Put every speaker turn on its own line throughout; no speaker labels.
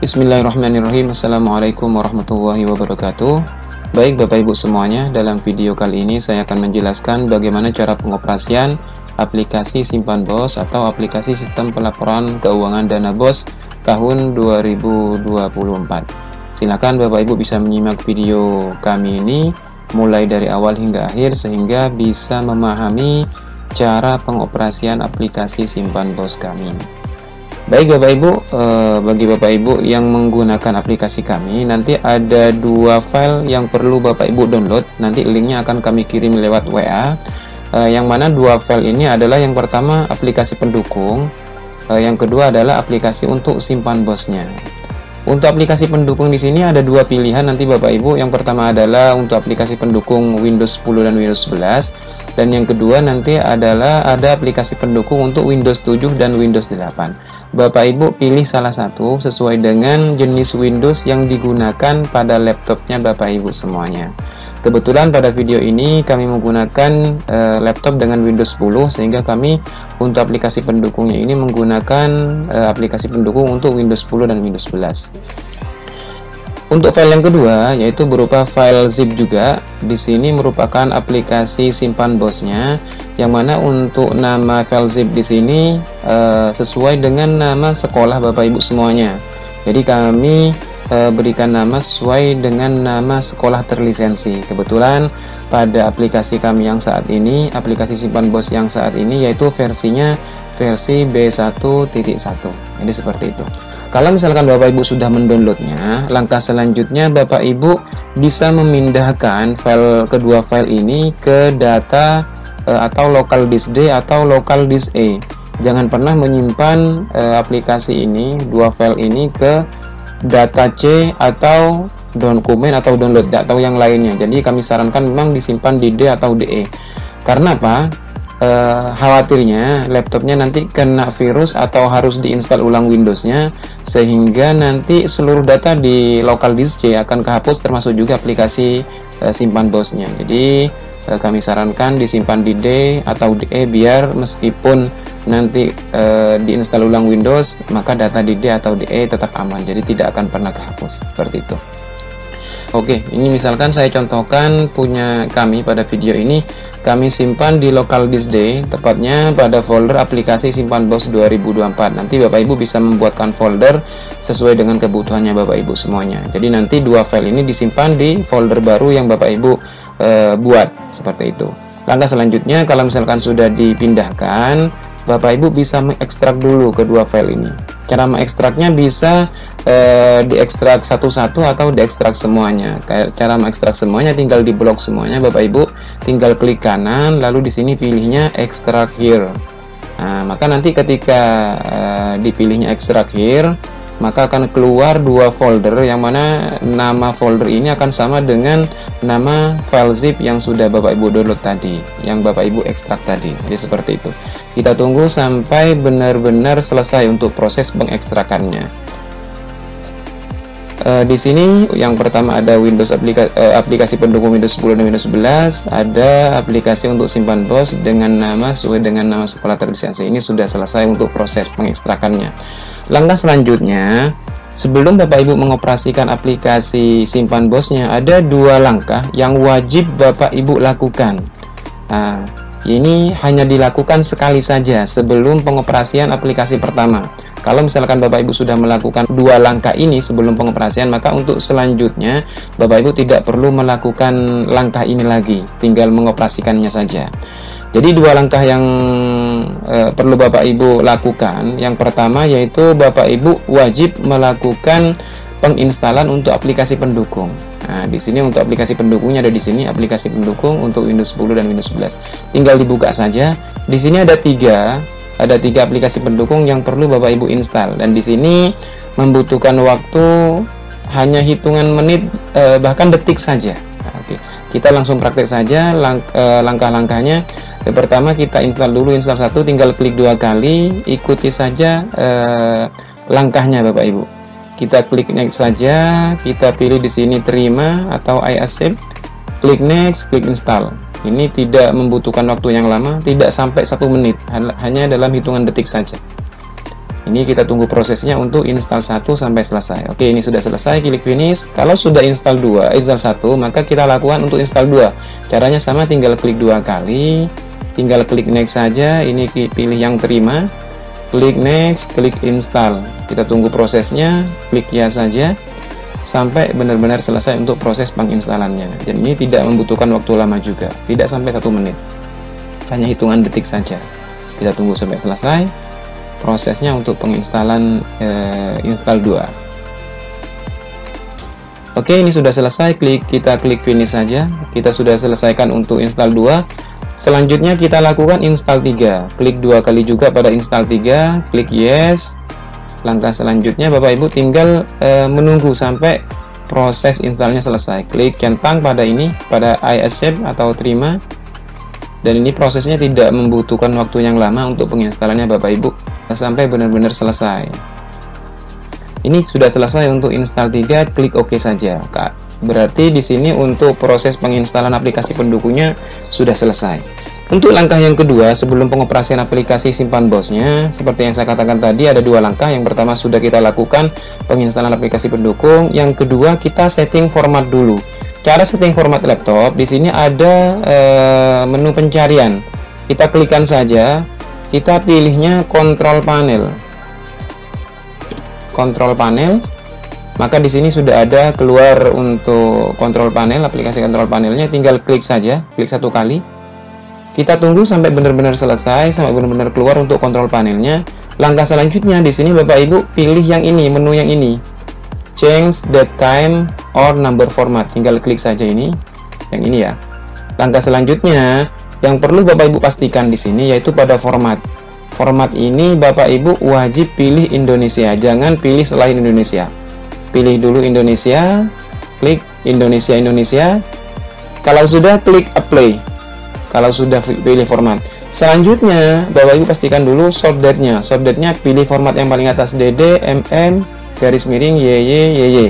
Bismillahirrahmanirrahim. Assalamualaikum warahmatullahi wabarakatuh. Baik Bapak Ibu semuanya, dalam video kali ini saya akan menjelaskan bagaimana cara pengoperasian aplikasi simpan bos atau aplikasi sistem pelaporan keuangan dana bos tahun 2024. Silakan Bapak Ibu bisa menyimak video kami ini mulai dari awal hingga akhir sehingga bisa memahami cara pengoperasian aplikasi simpan bos kami. Baik Bapak Ibu, bagi Bapak Ibu yang menggunakan aplikasi kami, nanti ada dua file yang perlu Bapak Ibu download. Nanti linknya akan kami kirim lewat WA. Yang mana dua file ini adalah yang pertama aplikasi pendukung, yang kedua adalah aplikasi untuk simpan bosnya. Untuk aplikasi pendukung di sini ada dua pilihan nanti Bapak Ibu. Yang pertama adalah untuk aplikasi pendukung Windows 10 dan Windows 11. Dan yang kedua nanti adalah ada aplikasi pendukung untuk Windows 7 dan Windows 8. Bapak Ibu pilih salah satu sesuai dengan jenis Windows yang digunakan pada laptopnya Bapak Ibu semuanya. Kebetulan pada video ini kami menggunakan laptop dengan Windows 10 sehingga kami untuk aplikasi pendukungnya ini menggunakan aplikasi pendukung untuk Windows 10 dan Windows 11. Untuk file yang kedua yaitu berupa file zip juga. Di sini merupakan aplikasi simpan bosnya, yang mana untuk nama file zip di sini sesuai dengan nama sekolah Bapak Ibu semuanya. Jadi kami berikan nama sesuai dengan nama sekolah terlisensi. Kebetulan pada aplikasi kami yang saat ini, aplikasi simpan bos yang saat ini yaitu versinya versi B1.1. Jadi seperti itu. Kalau misalkan Bapak Ibu sudah mendownloadnya, langkah selanjutnya Bapak Ibu bisa memindahkan kedua file ini ke data atau local disk D atau local disk E. Jangan pernah menyimpan aplikasi ini, dua file ini ke data C atau dokumen atau download atau yang lainnya. Jadi kami sarankan memang disimpan di D atau DE. Karena apa? Khawatirnya laptopnya nanti kena virus atau harus diinstal ulang Windowsnya, sehingga nanti seluruh data di local disk C akan kehapus, termasuk juga aplikasi simpan bosnya. Jadi kami sarankan disimpan di D atau DE biar meskipun nanti diinstal ulang Windows, maka data di D atau DE tetap aman, jadi tidak akan pernah kehapus seperti itu. Oke, ini misalkan saya contohkan punya kami pada video ini, kami simpan di local disk D, tepatnya pada folder aplikasi simpan bos 2024. Nanti Bapak Ibu bisa membuatkan folder sesuai dengan kebutuhannya Bapak Ibu semuanya. Jadi nanti dua file ini disimpan di folder baru yang Bapak Ibu buat, seperti itu. Langkah selanjutnya, kalau misalkan sudah dipindahkan, Bapak Ibu bisa mengekstrak dulu kedua file ini. Cara mengekstraknya bisa diekstrak satu-satu atau diekstrak semuanya. Cara mengekstrak semuanya tinggal diblok semuanya. Bapak Ibu tinggal klik kanan, lalu di sini pilihnya extract here. Nah, maka nanti ketika dipilihnya extract here, maka akan keluar dua folder yang mana nama folder ini akan sama dengan nama file zip yang sudah Bapak Ibu download tadi, yang Bapak Ibu ekstrak tadi. Jadi seperti itu. Kita tunggu sampai benar-benar selesai untuk proses pengekstrakannya. Di sini yang pertama ada Windows aplikasi pendukung Windows 10 dan Windows 11, ada aplikasi untuk simpan bos dengan nama sesuai dengan nama sekolah terlisensi. Ini sudah selesai untuk proses pengekstrakannya. Langkah selanjutnya, sebelum Bapak Ibu mengoperasikan aplikasi simpan bosnya, ada dua langkah yang wajib Bapak Ibu lakukan. Nah, ini hanya dilakukan sekali saja sebelum pengoperasian aplikasi pertama. Kalau misalkan Bapak Ibu sudah melakukan dua langkah ini sebelum pengoperasian, maka untuk selanjutnya Bapak Ibu tidak perlu melakukan langkah ini lagi, tinggal mengoperasikannya saja. Jadi dua langkah yang perlu Bapak Ibu lakukan, yang pertama yaitu Bapak Ibu wajib melakukan penginstalan untuk aplikasi pendukung. Nah, di sini untuk aplikasi pendukungnya ada di sini, aplikasi pendukung untuk Windows 10 dan Windows 11. Tinggal dibuka saja. Di sini ada tiga aplikasi pendukung yang perlu Bapak Ibu install, dan di sini membutuhkan waktu hanya hitungan menit, bahkan detik saja. Nah, oke. Kita langsung praktek saja langkah-langkahnya. Yang pertama kita install dulu, install satu, tinggal klik dua kali, ikuti saja langkahnya Bapak Ibu. Kita klik next saja, kita pilih di sini terima atau I accept, klik next, klik install. Ini tidak membutuhkan waktu yang lama, tidak sampai 1 menit, hanya dalam hitungan detik saja. Ini kita tunggu prosesnya untuk install 1 sampai selesai. Oke, ini sudah selesai, klik finish. Kalau sudah install 1, maka kita lakukan untuk install 2. Caranya sama, tinggal klik 2 kali, tinggal klik next saja. Ini pilih yang terima, klik next, klik install. Kita tunggu prosesnya, klik ya saja sampai benar-benar selesai untuk proses penginstalannya. Jadi ini tidak membutuhkan waktu lama juga, tidak sampai 1 menit, hanya hitungan detik saja. Kita tunggu sampai selesai prosesnya untuk penginstalan install 2. Oke, ini sudah selesai, kita klik finish saja. Kita sudah selesaikan untuk install 2. Selanjutnya kita lakukan install 3. Klik 2 kali juga pada install 3, klik yes. Langkah selanjutnya Bapak Ibu tinggal menunggu sampai proses installnya selesai. Klik centang pada ini, pada I accept atau terima. Dan ini prosesnya tidak membutuhkan waktu yang lama untuk penginstalannya Bapak Ibu, sampai benar-benar selesai. Ini sudah selesai untuk install 3, klik OK saja. Berarti di sini untuk proses penginstalan aplikasi pendukungnya sudah selesai. Untuk langkah yang kedua, sebelum pengoperasian aplikasi simpan bosnya, seperti yang saya katakan tadi, ada 2 langkah. Yang pertama sudah kita lakukan penginstalan aplikasi pendukung, yang kedua kita setting format dulu. Cara setting format laptop, di sini ada menu pencarian. Kita klikkan saja, kita pilihnya control panel. Control panel, maka di sini sudah ada keluar untuk control panel, aplikasi control panelnya, tinggal klik saja, klik 1 kali. Kita tunggu sampai benar-benar selesai, sampai benar-benar keluar untuk control panelnya. Langkah selanjutnya di sini Bapak Ibu pilih yang ini, menu yang ini. Change date time or number format, tinggal klik saja ini, yang ini ya. Langkah selanjutnya yang perlu Bapak Ibu pastikan di sini yaitu pada format. Format ini Bapak Ibu wajib pilih Indonesia, jangan pilih selain Indonesia. Pilih dulu Indonesia, klik Indonesia. Kalau sudah, klik apply. Kalau sudah pilih format. Selanjutnya Bapak Ibu pastikan dulu short date-nya. Short date-nya pilih format yang paling atas, DD, MM, garis miring YY.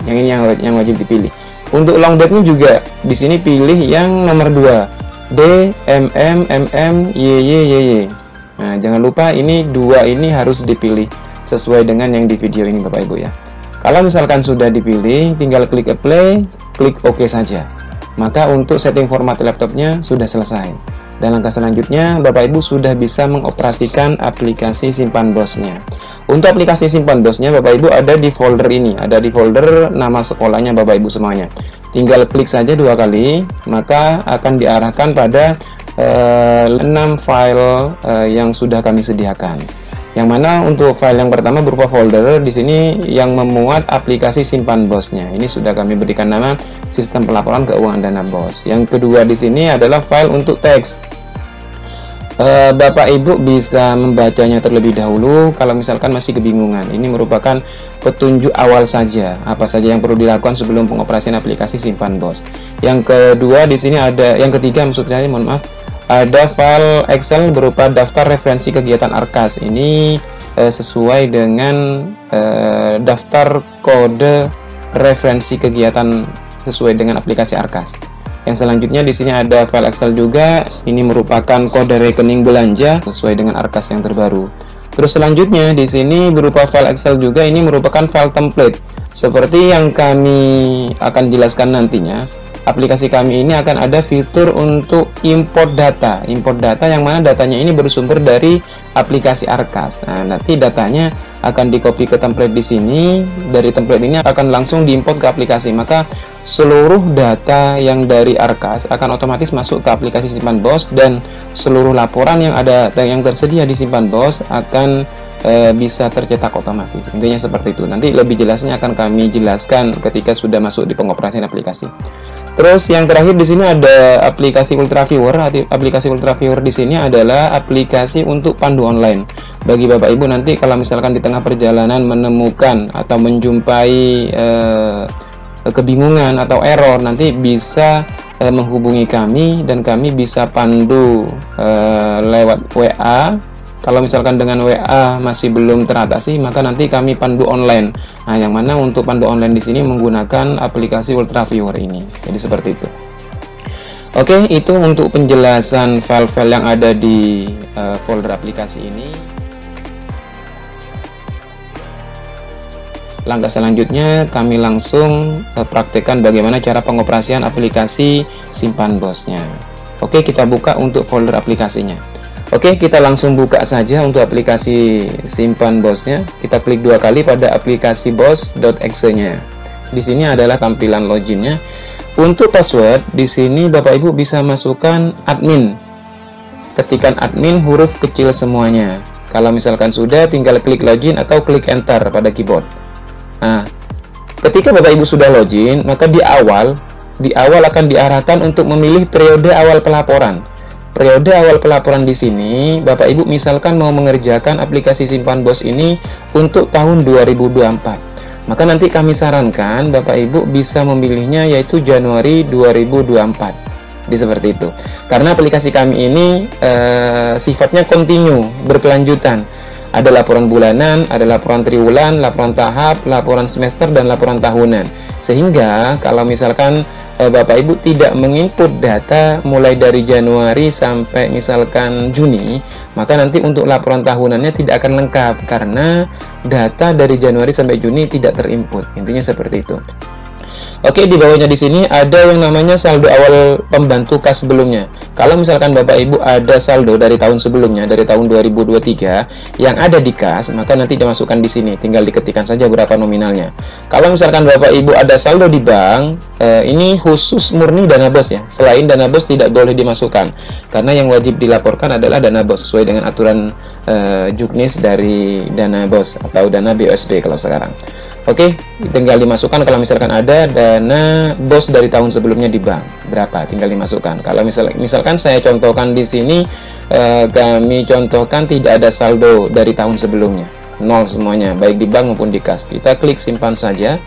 Yang ini yang wajib dipilih. Untuk long date-nya juga di sini pilih yang nomor 2, D, MM, MM, YY. Nah, jangan lupa ini 2 ini harus dipilih sesuai dengan yang di video ini Bapak Ibu ya. Kalau misalkan sudah dipilih, tinggal klik apply, klik OK saja. Maka untuk setting format laptopnya sudah selesai. Dan langkah selanjutnya Bapak Ibu sudah bisa mengoperasikan aplikasi simpan bosnya. Untuk aplikasi simpan bosnya Bapak Ibu ada di folder ini, ada di folder nama sekolahnya Bapak Ibu semuanya. Tinggal klik saja 2 kali, maka akan diarahkan pada 6 file yang sudah kami sediakan. Yang mana untuk file yang pertama berupa folder, di sini yang memuat aplikasi simpan bosnya. Ini sudah kami berikan nama sistem pelaporan keuangan dana bos. Yang kedua di sini adalah file untuk teks. Bapak Ibu bisa membacanya terlebih dahulu kalau misalkan masih kebingungan. Ini merupakan petunjuk awal saja, apa saja yang perlu dilakukan sebelum pengoperasian aplikasi simpan bos. Yang kedua di sini ada, yang ketiga maksud saya, mohon maaf, ada file Excel berupa daftar referensi kegiatan Arkas. Ini sesuai dengan daftar kode referensi kegiatan sesuai dengan aplikasi Arkas. Yang selanjutnya di sini ada file Excel juga. Ini merupakan kode rekening belanja sesuai dengan Arkas yang terbaru. Terus selanjutnya di sini berupa file Excel juga. Ini merupakan file template. Seperti yang kami akan jelaskan nantinya, aplikasi kami ini akan ada fitur untuk import data. Import data yang mana datanya ini bersumber dari aplikasi Arkas. Nah, nanti datanya akan di-copy ke template di sini. Dari template ini akan langsung diimport ke aplikasi. Maka seluruh data yang dari Arkas akan otomatis masuk ke aplikasi simpan bos, dan seluruh laporan yang ada yang tersedia di simpan bos akan bisa tercetak otomatis. Intinya seperti itu. Nanti lebih jelasnya akan kami jelaskan ketika sudah masuk di pengoperasian aplikasi. Terus yang terakhir di sini ada aplikasi Ultraviewer. Aplikasi Ultraviewer di sini adalah aplikasi untuk pandu online. Bagi Bapak Ibu nanti kalau misalkan di tengah perjalanan menemukan atau menjumpai kebingungan atau error, nanti bisa menghubungi kami dan kami bisa pandu lewat WA. Kalau misalkan dengan WA masih belum teratasi, maka nanti kami pandu online. Nah, yang mana untuk pandu online di sini menggunakan aplikasi Ultraviewer ini. Jadi seperti itu. Oke, itu untuk penjelasan file-file yang ada di folder aplikasi ini. langkah selanjutnya kami langsung praktekkan bagaimana cara pengoperasian aplikasi simpan bosnya. Oke, kita buka untuk folder aplikasinya. Oke, kita langsung buka saja untuk aplikasi simpan bosnya. Kita klik 2 kali pada aplikasi bos.exe-nya. Di sini adalah tampilan loginnya. Untuk password, di sini Bapak Ibu bisa masukkan admin. Ketikkan admin huruf kecil semuanya. Kalau misalkan sudah, tinggal klik login atau klik enter pada keyboard. Nah, ketika Bapak Ibu sudah login, maka di awal akan diarahkan untuk memilih periode awal pelaporan. Periode awal pelaporan di sini, Bapak Ibu misalkan mau mengerjakan aplikasi simpan bos ini untuk tahun 2024. Maka nanti kami sarankan Bapak Ibu bisa memilihnya yaitu Januari 2024. Jadi seperti itu. Karena aplikasi kami ini sifatnya kontinu, berkelanjutan. Ada laporan bulanan, ada laporan triwulan, laporan tahap, laporan semester, dan laporan tahunan. Sehingga kalau misalkan Bapak Ibu tidak menginput data mulai dari Januari sampai misalkan Juni, maka nanti untuk laporan tahunannya tidak akan lengkap karena data dari Januari sampai Juni tidak terinput. Intinya seperti itu. Oke, di bawahnya di sini ada yang namanya saldo awal pembantu kas sebelumnya. Kalau misalkan Bapak Ibu ada saldo dari tahun sebelumnya, dari tahun 2023 yang ada di kas, maka nanti dimasukkan di sini. Tinggal diketikkan saja berapa nominalnya. Kalau misalkan Bapak Ibu ada saldo di bank, ini khusus murni dana bos ya. Selain dana bos tidak boleh dimasukkan. Karena yang wajib dilaporkan adalah dana bos sesuai dengan aturan juknis dari dana bos atau dana BOSP kalau sekarang. Oke, tinggal dimasukkan kalau misalkan ada dana bos dari tahun sebelumnya di bank. Berapa? Tinggal dimasukkan. Kalau misalkan saya contohkan di sini, kami contohkan tidak ada saldo dari tahun sebelumnya. Nol semuanya, baik di bank maupun di kas. Kita klik simpan saja.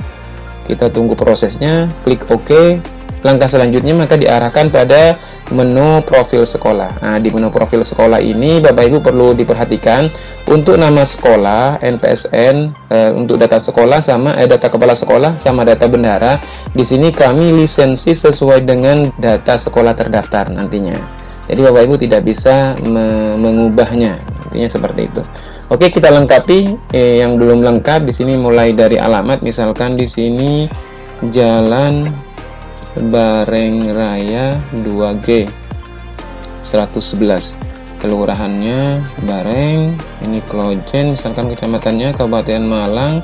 Kita tunggu prosesnya, klik OK. Langkah selanjutnya maka diarahkan pada menu profil sekolah. Nah, di menu profil sekolah ini Bapak Ibu perlu diperhatikan untuk nama sekolah, NPSN, untuk data sekolah sama data kepala sekolah sama data bendahara. Di sini kami lisensi sesuai dengan data sekolah terdaftar nantinya. Jadi Bapak Ibu tidak bisa mengubahnya. Intinya seperti itu. Oke, kita lengkapi yang belum lengkap di sini mulai dari alamat, misalkan di sini Jalan Bareng Raya 2G 111, kelurahannya Bareng, ini Klojen, misalkan kecamatannya Kabupaten Malang,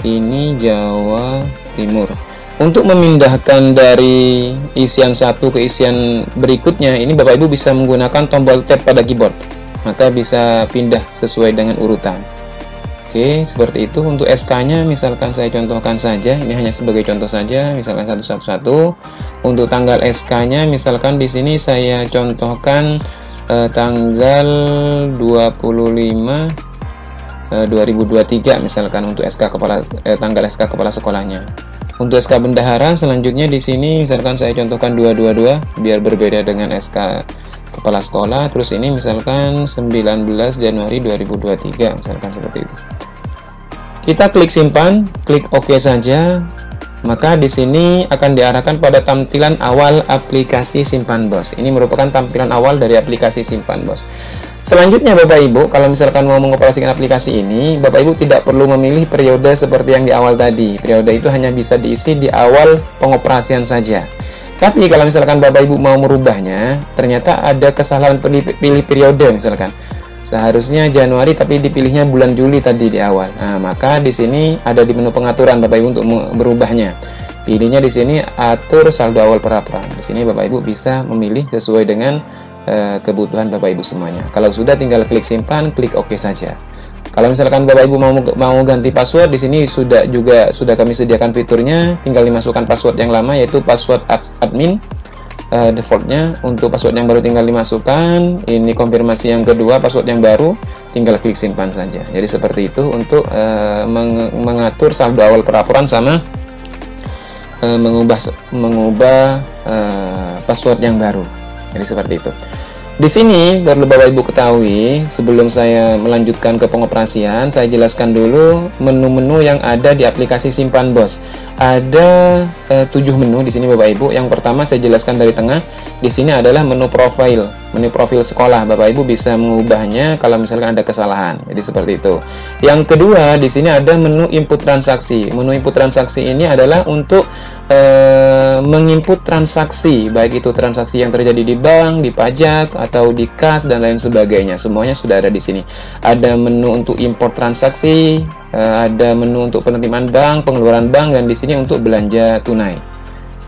ini Jawa Timur. Untuk memindahkan dari isian satu ke isian berikutnya, ini Bapak Ibu bisa menggunakan tombol tab pada keyboard, maka bisa pindah sesuai dengan urutan. Oke, seperti itu. Untuk SK-nya misalkan saya contohkan saja, ini hanya sebagai contoh saja, misalkan 111. Untuk tanggal SK-nya misalkan di sini saya contohkan tanggal 25 2023 misalkan untuk tanggal SK kepala sekolahnya. Untuk SK bendahara selanjutnya di sini misalkan saya contohkan 222 biar berbeda dengan SK kepala sekolah. Terus ini misalkan 19 Januari 2023 misalkan seperti itu. Kita klik simpan, klik OK saja. Maka di sini akan diarahkan pada tampilan awal aplikasi simpan bos. Ini merupakan tampilan awal dari aplikasi simpan bos. Selanjutnya Bapak Ibu, kalau misalkan mau mengoperasikan aplikasi ini, Bapak Ibu tidak perlu memilih periode seperti yang di awal tadi. Periode itu hanya bisa diisi di awal pengoperasian saja. Tapi kalau misalkan Bapak Ibu mau merubahnya, ternyata ada kesalahan pilih periode misalkan. Seharusnya Januari tapi dipilihnya bulan Juli tadi di awal. Nah, maka di sini ada di menu pengaturan Bapak Ibu untuk berubahnya. Pilihnya di sini atur saldo awal pelaporan. Di sini Bapak Ibu bisa memilih sesuai dengan kebutuhan Bapak Ibu semuanya. Kalau sudah tinggal klik simpan, klik OK saja. Kalau misalkan Bapak Ibu mau ganti password, di sini sudah kami sediakan fiturnya. Tinggal dimasukkan password yang lama yaitu password admin. Defaultnya. Untuk password yang baru tinggal dimasukkan. Ini konfirmasi yang kedua, password yang baru tinggal klik simpan saja. Jadi seperti itu untuk mengatur saldo awal pelaporan sama mengubah password yang baru. Jadi seperti itu. Di sini perlu Bapak Ibu ketahui, sebelum saya melanjutkan ke pengoperasian, saya jelaskan dulu menu-menu yang ada di aplikasi simpan bos. ada 7 menu di sini Bapak Ibu. Yang pertama saya jelaskan dari tengah. Di sini adalah menu profil sekolah. Bapak Ibu bisa mengubahnya kalau misalkan ada kesalahan. Jadi seperti itu. Yang kedua, di sini ada menu input transaksi. Menu input transaksi ini adalah untuk menginput transaksi, baik itu transaksi yang terjadi di bank, di pajak, atau di kas dan lain sebagainya. Semuanya sudah ada di sini. Ada menu untuk import transaksi, ada menu untuk penerimaan bank, pengeluaran bank, dan di sini untuk belanja tunai.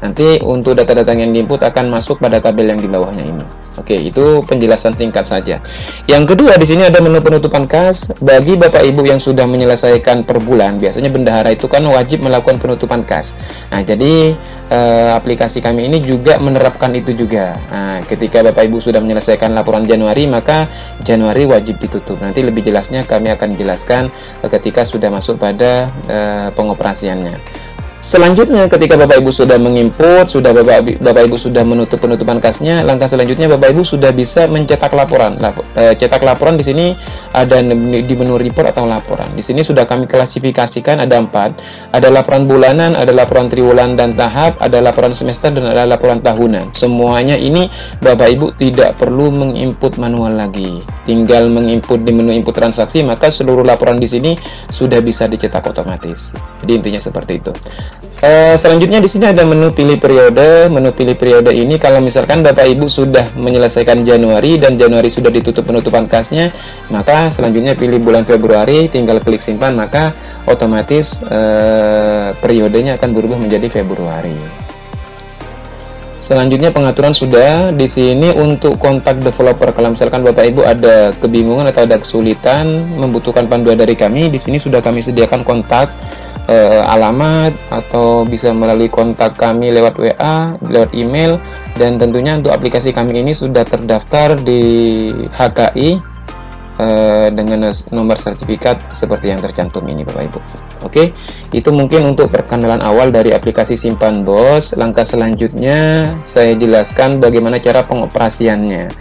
Nanti untuk data-data yang diinput akan masuk pada tabel yang di bawahnya ini. Oke, itu penjelasan singkat saja. Yang kedua, di sini ada menu penutupan kas. Bagi Bapak Ibu yang sudah menyelesaikan per bulan, biasanya bendahara itu kan wajib melakukan penutupan kas. Nah, jadi aplikasi kami ini juga menerapkan itu juga. Nah, ketika Bapak Ibu sudah menyelesaikan laporan Januari, maka Januari wajib ditutup. Nanti lebih jelasnya kami akan jelaskan ketika sudah masuk pada pengoperasiannya. Selanjutnya, ketika Bapak Ibu sudah menginput, Bapak Ibu sudah menutup penutupan kasnya, langkah selanjutnya Bapak Ibu sudah bisa mencetak laporan. Cetak laporan di sini ada di menu report atau laporan. Di sini sudah kami klasifikasikan ada 4. Ada laporan bulanan, ada laporan triwulan dan tahap, ada laporan semester, dan ada laporan tahunan. Semuanya ini Bapak Ibu tidak perlu menginput manual lagi. Tinggal menginput di menu input transaksi, maka seluruh laporan di sini sudah bisa dicetak otomatis. Jadi intinya seperti itu. Selanjutnya di sini ada menu pilih periode. Menu pilih periode ini kalau misalkan Bapak Ibu sudah menyelesaikan Januari dan Januari sudah ditutup penutupan kasnya, maka selanjutnya pilih bulan Februari, tinggal klik simpan, maka otomatis periodenya akan berubah menjadi Februari. Selanjutnya pengaturan sudah. Di sini untuk kontak developer, kalau misalkan Bapak Ibu ada kebingungan atau ada kesulitan membutuhkan panduan dari kami, di sini sudah kami sediakan kontak, alamat, atau bisa melalui kontak kami lewat WA, lewat email, dan tentunya untuk aplikasi kami ini sudah terdaftar di HKI dengan nomor sertifikat seperti yang tercantum ini Bapak Ibu. Oke, itu mungkin untuk perkenalan awal dari aplikasi Simpan Bos. Langkah selanjutnya saya jelaskan bagaimana cara pengoperasiannya.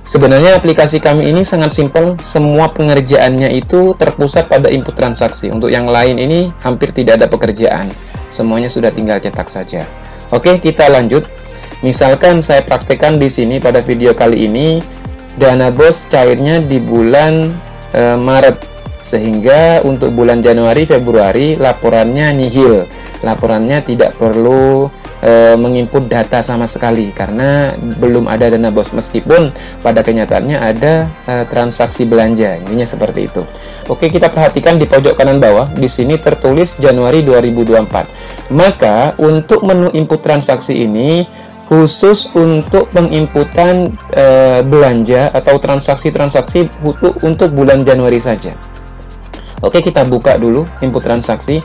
Sebenarnya aplikasi kami ini sangat simpel, semua pengerjaannya itu terpusat pada input transaksi. Untuk yang lain ini hampir tidak ada pekerjaan, semuanya sudah tinggal cetak saja. Oke, kita lanjut. Misalkan saya praktekkan di sini pada video kali ini, dana bos cairnya di bulan Maret, sehingga untuk bulan Januari, Februari laporannya nihil, laporannya tidak perlu menginput data sama sekali karena belum ada dana bos, meskipun pada kenyataannya ada transaksi belanja. Intinya seperti itu. Oke, kita perhatikan di pojok kanan bawah, di sini tertulis Januari 2024. Maka untuk menu input transaksi ini khusus untuk penginputan belanja atau transaksi-transaksi untuk bulan Januari saja. Oke, kita buka dulu input transaksi.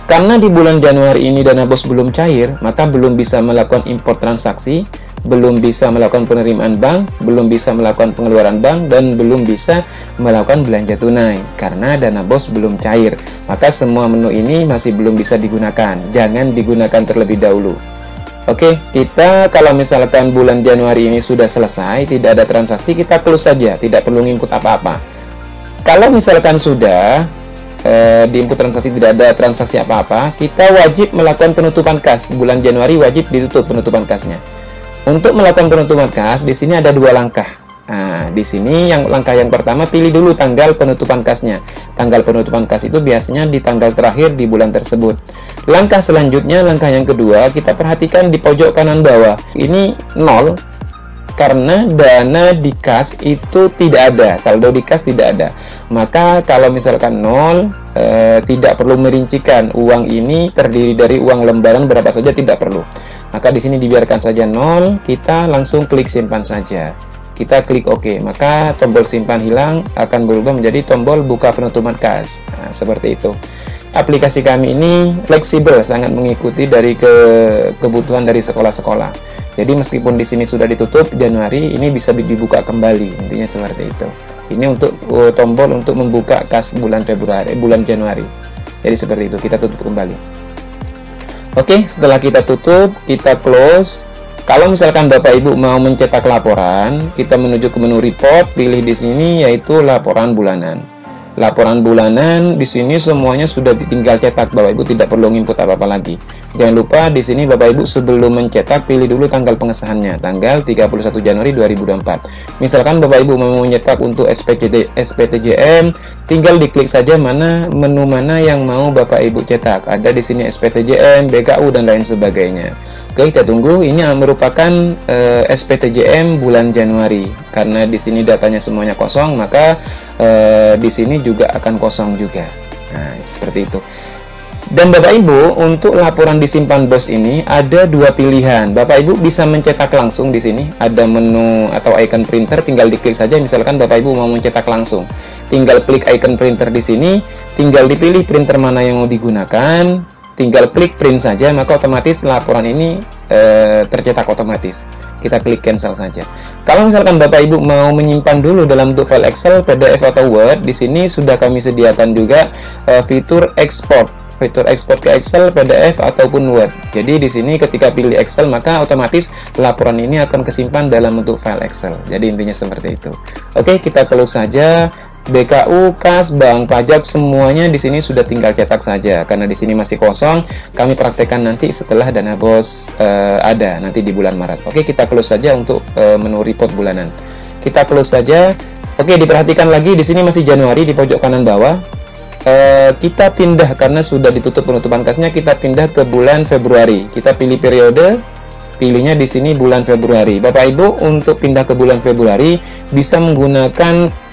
Karena di bulan Januari ini dana bos belum cair, maka belum bisa melakukan import transaksi, belum bisa melakukan penerimaan bank, belum bisa melakukan pengeluaran bank, dan belum bisa melakukan belanja tunai karena dana bos belum cair. Maka semua menu ini masih belum bisa digunakan. Jangan digunakan terlebih dahulu. Oke, kita kalau misalkan bulan Januari ini sudah selesai, tidak ada transaksi, kita close saja, tidak perlu input apa-apa. Kalau misalkan sudah di input transaksi tidak ada transaksi apa-apa, kita wajib melakukan penutupan kas. Bulan Januari wajib ditutup penutupan kasnya. Untuk melakukan penutupan kas, di sini ada 2 langkah. Nah, di sini langkah yang pertama, pilih dulu tanggal penutupan kasnya. Tanggal penutupan kas itu biasanya di tanggal terakhir di bulan tersebut. Langkah selanjutnya, langkah yang kedua, kita perhatikan di pojok kanan bawah. Ini 0. Karena dana di kas itu tidak ada, saldo di kas tidak ada. Maka kalau misalkan 0, tidak perlu merincikan uang ini terdiri dari uang lembaran berapa saja, tidak perlu. Maka di sini dibiarkan saja 0, kita langsung klik simpan saja. Kita klik OK, maka tombol simpan hilang akan berubah menjadi tombol buka penutupan kas. Nah, seperti itu. Aplikasi kami ini fleksibel, sangat mengikuti dari kebutuhan dari sekolah-sekolah. Jadi meskipun di sini sudah ditutup Januari, ini bisa dibuka kembali. Intinya seperti itu. Ini untuk tombol untuk membuka kas bulan Januari. Jadi seperti itu, kita tutup kembali. Oke, setelah kita tutup, kita close. Kalau misalkan Bapak Ibu mau mencetak laporan, kita menuju ke menu report, pilih di sini yaitu laporan bulanan. Laporan bulanan di sini semuanya sudah tinggal cetak, Bapak Ibu tidak perlu input apa-apa lagi. Jangan lupa di sini Bapak Ibu sebelum mencetak pilih dulu tanggal pengesahannya, tanggal 31 Januari 2024. Misalkan Bapak Ibu mau mencetak untuk SPTJM, tinggal diklik saja menu mana yang mau Bapak Ibu cetak. Ada di sini SPTJM, BKU dan lain sebagainya. Oke, kita tunggu. Ini merupakan SPTJM bulan Januari. Karena di sini datanya semuanya kosong, maka di sini juga akan kosong juga. Nah, seperti itu. Dan Bapak Ibu, untuk laporan disimpan BOS ini ada dua pilihan. Bapak Ibu bisa mencetak langsung di sini. Ada menu atau icon printer, tinggal diklik saja. Misalkan Bapak Ibu mau mencetak langsung, tinggal klik icon printer di sini, tinggal dipilih printer mana yang mau digunakan, tinggal klik print saja, maka otomatis laporan ini tercetak otomatis. Kita klik cancel saja. Kalau misalkan Bapak Ibu mau menyimpan dulu dalam bentuk file Excel, PDF atau Word, di sini sudah kami sediakan juga fitur export ke Excel, PDF ataupun Word. Jadi di sini ketika pilih Excel, maka otomatis laporan ini akan kesimpan dalam bentuk file Excel. Jadi intinya seperti itu. Oke, kita close saja. BKU, Kas, Bank, Pajak semuanya di sini sudah tinggal cetak saja. Karena di sini masih kosong, kami praktekkan nanti setelah dana BOS ada nanti di bulan Maret. Oke, kita close saja untuk menu report bulanan. Kita close saja. Oke, diperhatikan lagi di sini masih Januari di pojok kanan bawah. Kita pindah karena sudah ditutup penutupan kasnya, kita pindah ke bulan Februari. Kita pilih periode, pilihnya di sini bulan Februari. Bapak Ibu untuk pindah ke bulan Februari bisa menggunakan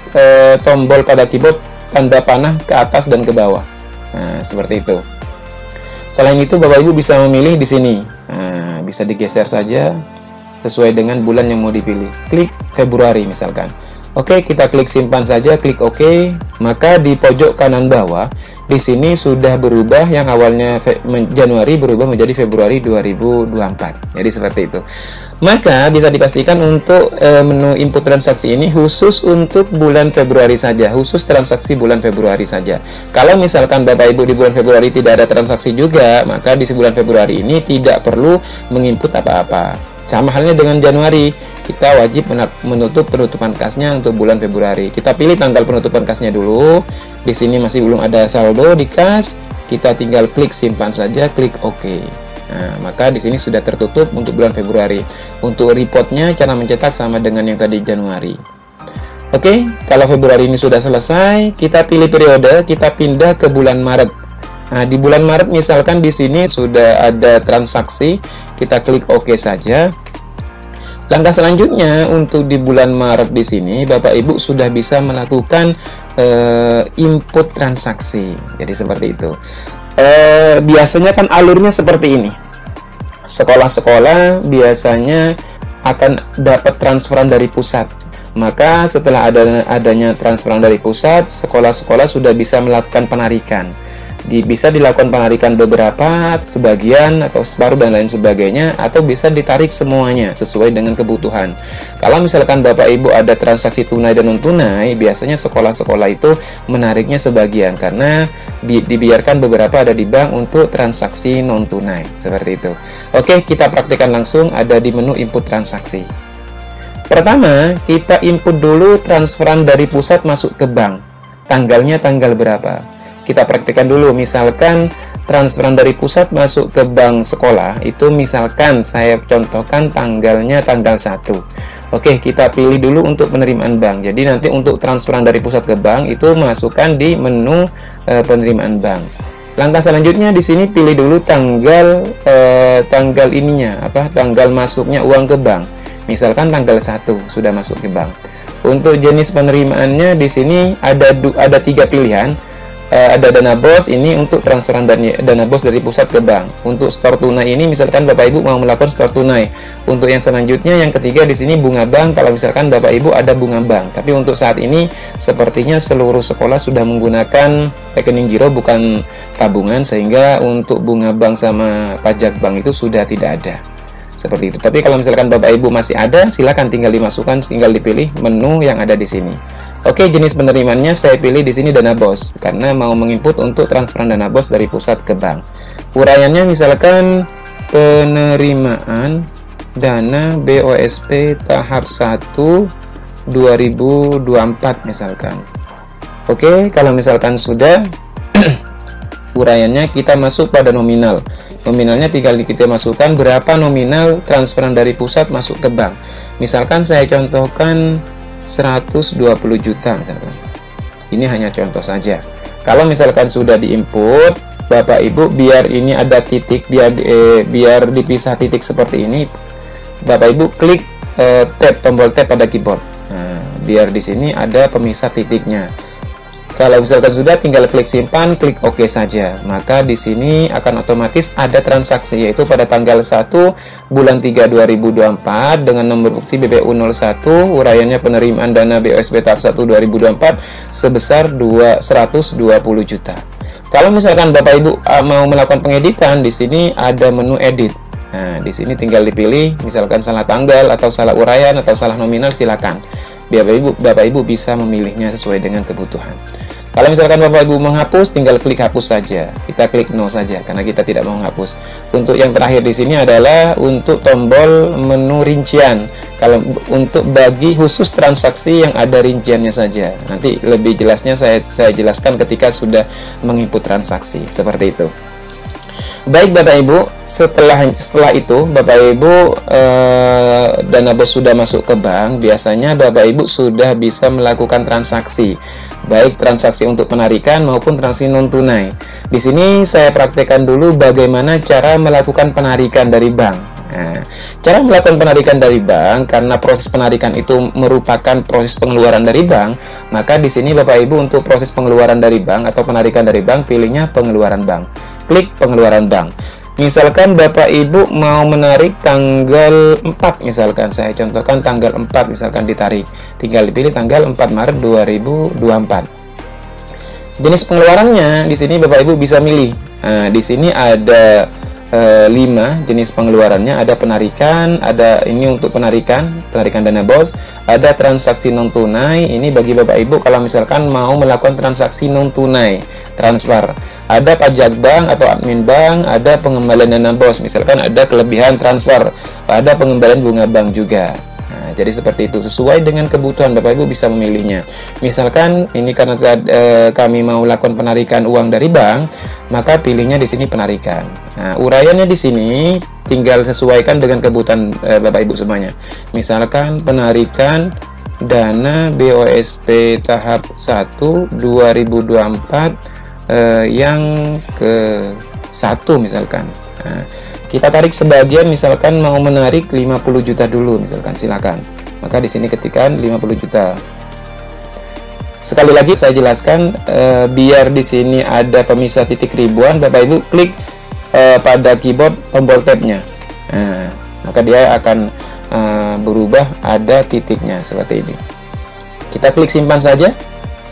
tombol pada keyboard tanda panah ke atas dan ke bawah. Nah, seperti itu. Selain itu Bapak Ibu bisa memilih di sini. Nah, bisa digeser saja sesuai dengan bulan yang mau dipilih. Klik Februari misalkan. Oke, kita klik simpan saja, klik OK. Maka di pojok kanan bawah, di sini sudah berubah yang awalnya Januari berubah menjadi Februari 2024. Jadi seperti itu. Maka bisa dipastikan untuk menu input transaksi ini khusus untuk bulan Februari saja, khusus transaksi bulan Februari saja. Kalau misalkan Bapak Ibu di bulan Februari tidak ada transaksi juga, maka di bulan Februari ini tidak perlu menginput apa-apa. Sama halnya dengan Januari, kita wajib menutup penutupan kasnya untuk bulan Februari. Kita pilih tanggal penutupan kasnya dulu. Di sini masih belum ada saldo di kas. Kita tinggal klik simpan saja, klik OK. Nah, maka di sini sudah tertutup untuk bulan Februari. Untuk reportnya, cara mencetak sama dengan yang tadi Januari. Oke, kalau Februari ini sudah selesai, kita pilih periode, kita pindah ke bulan Maret. Nah, di bulan Maret misalkan di sini sudah ada transaksi, kita klik OK saja. Langkah selanjutnya untuk di bulan Maret di sini Bapak Ibu sudah bisa melakukan input transaksi. Jadi seperti itu. Biasanya kan alurnya seperti ini. Sekolah-sekolah biasanya akan dapat transferan dari pusat. Maka setelah adanya transferan dari pusat, sekolah-sekolah sudah bisa melakukan penarikan. Bisa dilakukan penarikan beberapa, sebagian, atau separuh dan lain sebagainya, atau bisa ditarik semuanya sesuai dengan kebutuhan. Kalau misalkan Bapak Ibu ada transaksi tunai dan non-tunai, biasanya sekolah-sekolah itu menariknya sebagian, karena dibiarkan beberapa ada di bank untuk transaksi non-tunai, seperti itu. Oke, kita praktikkan langsung, ada di menu input transaksi. Pertama, kita input dulu transferan dari pusat masuk ke bank. Tanggalnya tanggal berapa? Kita praktikkan dulu, misalkan transferan dari pusat masuk ke bank sekolah, itu misalkan saya contohkan tanggalnya tanggal 1. Oke, kita pilih dulu untuk penerimaan bank. Jadi nanti untuk transferan dari pusat ke bank, itu masukkan di menu penerimaan bank. Langkah selanjutnya di sini pilih dulu tanggal tanggal masuknya uang ke bank. Misalkan tanggal 1 sudah masuk ke bank. Untuk jenis penerimaannya di sini ada 3 pilihan. Ada dana BOS ini untuk transferan dana BOS dari pusat ke bank. Untuk store tunai ini misalkan Bapak Ibu mau melakukan store tunai. Untuk yang selanjutnya yang ketiga di sini bunga bank, kalau misalkan Bapak Ibu ada bunga bank. Tapi untuk saat ini sepertinya seluruh sekolah sudah menggunakan rekening giro bukan tabungan, sehingga untuk bunga bank sama pajak bank itu sudah tidak ada. Seperti itu. Tapi kalau misalkan Bapak Ibu masih ada, silakan tinggal dimasukkan, tinggal dipilih menu yang ada di sini. Oke, jenis penerimaannya saya pilih di sini dana BOS karena mau menginput untuk transferan dana BOS dari pusat ke bank. Uraiannya misalkan penerimaan dana BOSP tahap 1 2024 misalkan. Oke, kalau misalkan sudah, uraiannya kita masuk pada nominal. Nominalnya tinggal kita masukkan berapa nominal transferan dari pusat masuk ke bank. Misalkan saya contohkan 120 juta misalkan. Ini hanya contoh saja. Kalau misalkan sudah diinput, Bapak Ibu, biar ini ada titik, biar dipisah titik seperti ini, Bapak Ibu klik tombol tab pada keyboard. Nah, biar di sini ada pemisah titiknya. Kalau misalkan sudah, tinggal klik simpan, klik OK saja. Maka di sini akan otomatis ada transaksi, yaitu pada tanggal 1 bulan 3 2024 dengan nomor bukti BPU 01, uraiannya penerimaan dana BOSP tahap 1 2024 sebesar 120 juta. Kalau misalkan Bapak Ibu mau melakukan pengeditan, di sini ada menu edit. Nah, di sini tinggal dipilih, misalkan salah tanggal atau salah uraian atau salah nominal, silakan. Bapak Ibu bisa memilihnya sesuai dengan kebutuhan. Kalau misalkan Bapak Ibu menghapus, tinggal klik hapus saja. Kita klik no saja karena kita tidak mau menghapus. Untuk yang terakhir di sini adalah untuk tombol menu rincian. Kalau untuk bagi khusus transaksi yang ada rinciannya saja. Nanti lebih jelasnya saya jelaskan ketika sudah menginput transaksi seperti itu. Baik Bapak Ibu, setelah itu Bapak Ibu dana BOS sudah masuk ke bank, biasanya Bapak Ibu sudah bisa melakukan transaksi, baik transaksi untuk penarikan maupun transaksi non tunai. Di sini saya praktekkan dulu bagaimana cara melakukan penarikan dari bank. Nah, cara melakukan penarikan dari bank, karena proses penarikan itu merupakan proses pengeluaran dari bank, maka di sini Bapak Ibu untuk proses pengeluaran dari bank atau penarikan dari bank, pilihnya pengeluaran bank. Klik pengeluaran bank. Misalkan Bapak Ibu mau menarik tanggal 4, misalkan saya contohkan tanggal 4 misalkan ditarik, tinggal dipilih tanggal 4 Maret 2024. Jenis pengeluarannya di sini Bapak Ibu bisa milih. Nah, di sini ada 5 jenis pengeluarannya, ada penarikan, ada ini untuk penarikan dana BOS, ada transaksi non tunai, ini bagi Bapak Ibu kalau misalkan mau melakukan transaksi non tunai, transfer, ada pajak bank atau admin bank, ada pengembalian dana BOS, misalkan ada kelebihan transfer, ada pengembalian bunga bank juga. Nah, jadi seperti itu, sesuai dengan kebutuhan Bapak Ibu bisa memilihnya. Misalkan ini karena kami mau melakukan penarikan uang dari bank, maka pilihnya di sini penarikan. Nah, uraiannya di sini tinggal sesuaikan dengan kebutuhan Bapak Ibu semuanya. Misalkan penarikan dana BOSP tahap 1 2024 yang ke-1 misalkan. Nah, kita tarik sebagian, misalkan mau menarik 50 juta dulu misalkan, silakan. Maka di sini ketikkan 50 juta. Sekali lagi saya jelaskan, biar di sini ada pemisah titik ribuan, Bapak Ibu klik pada keyboard tombol tab-nya. Nah, maka dia akan berubah ada titiknya seperti ini. Kita klik simpan saja,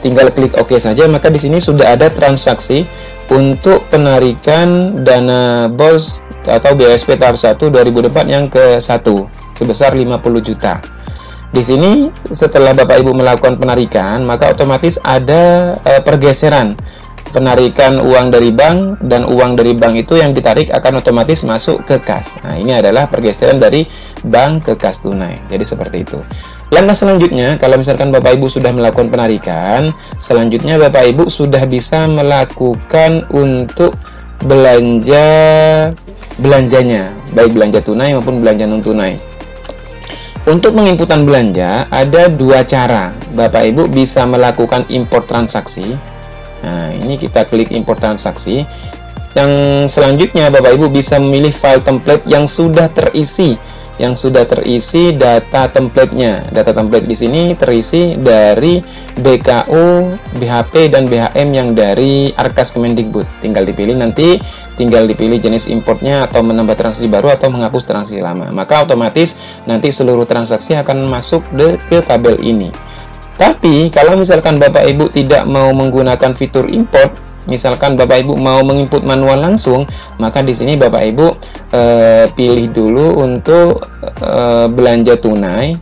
tinggal klik OK saja, maka di sini sudah ada transaksi untuk penarikan dana BOS atau BOSP tahap 1 2024 yang ke-1 sebesar 50 juta. Di sini setelah Bapak Ibu melakukan penarikan, maka otomatis ada pergeseran penarikan uang dari bank, dan uang dari bank itu yang ditarik akan otomatis masuk ke kas. Nah, ini adalah pergeseran dari bank ke kas tunai. Jadi seperti itu. Langkah selanjutnya, kalau misalkan Bapak Ibu sudah melakukan penarikan, selanjutnya Bapak Ibu sudah bisa melakukan untuk belanjanya, baik belanja tunai maupun belanja non tunai. Untuk penginputan belanja ada dua cara. Bapak Ibu bisa melakukan import transaksi. Nah, ini kita klik import transaksi. Yang selanjutnya Bapak Ibu bisa memilih file template yang sudah terisi data template-nya. Data template di sini terisi dari BKU, BHP dan BHM yang dari Arkas Kemendikbud. Tinggal dipilih jenis importnya atau menambah transaksi baru atau menghapus transaksi lama. Maka otomatis nanti seluruh transaksi akan masuk ke tabel ini. Tapi kalau misalkan Bapak Ibu tidak mau menggunakan fitur import, misalkan Bapak Ibu mau menginput manual langsung, maka di sini Bapak Ibu pilih dulu untuk belanja tunai.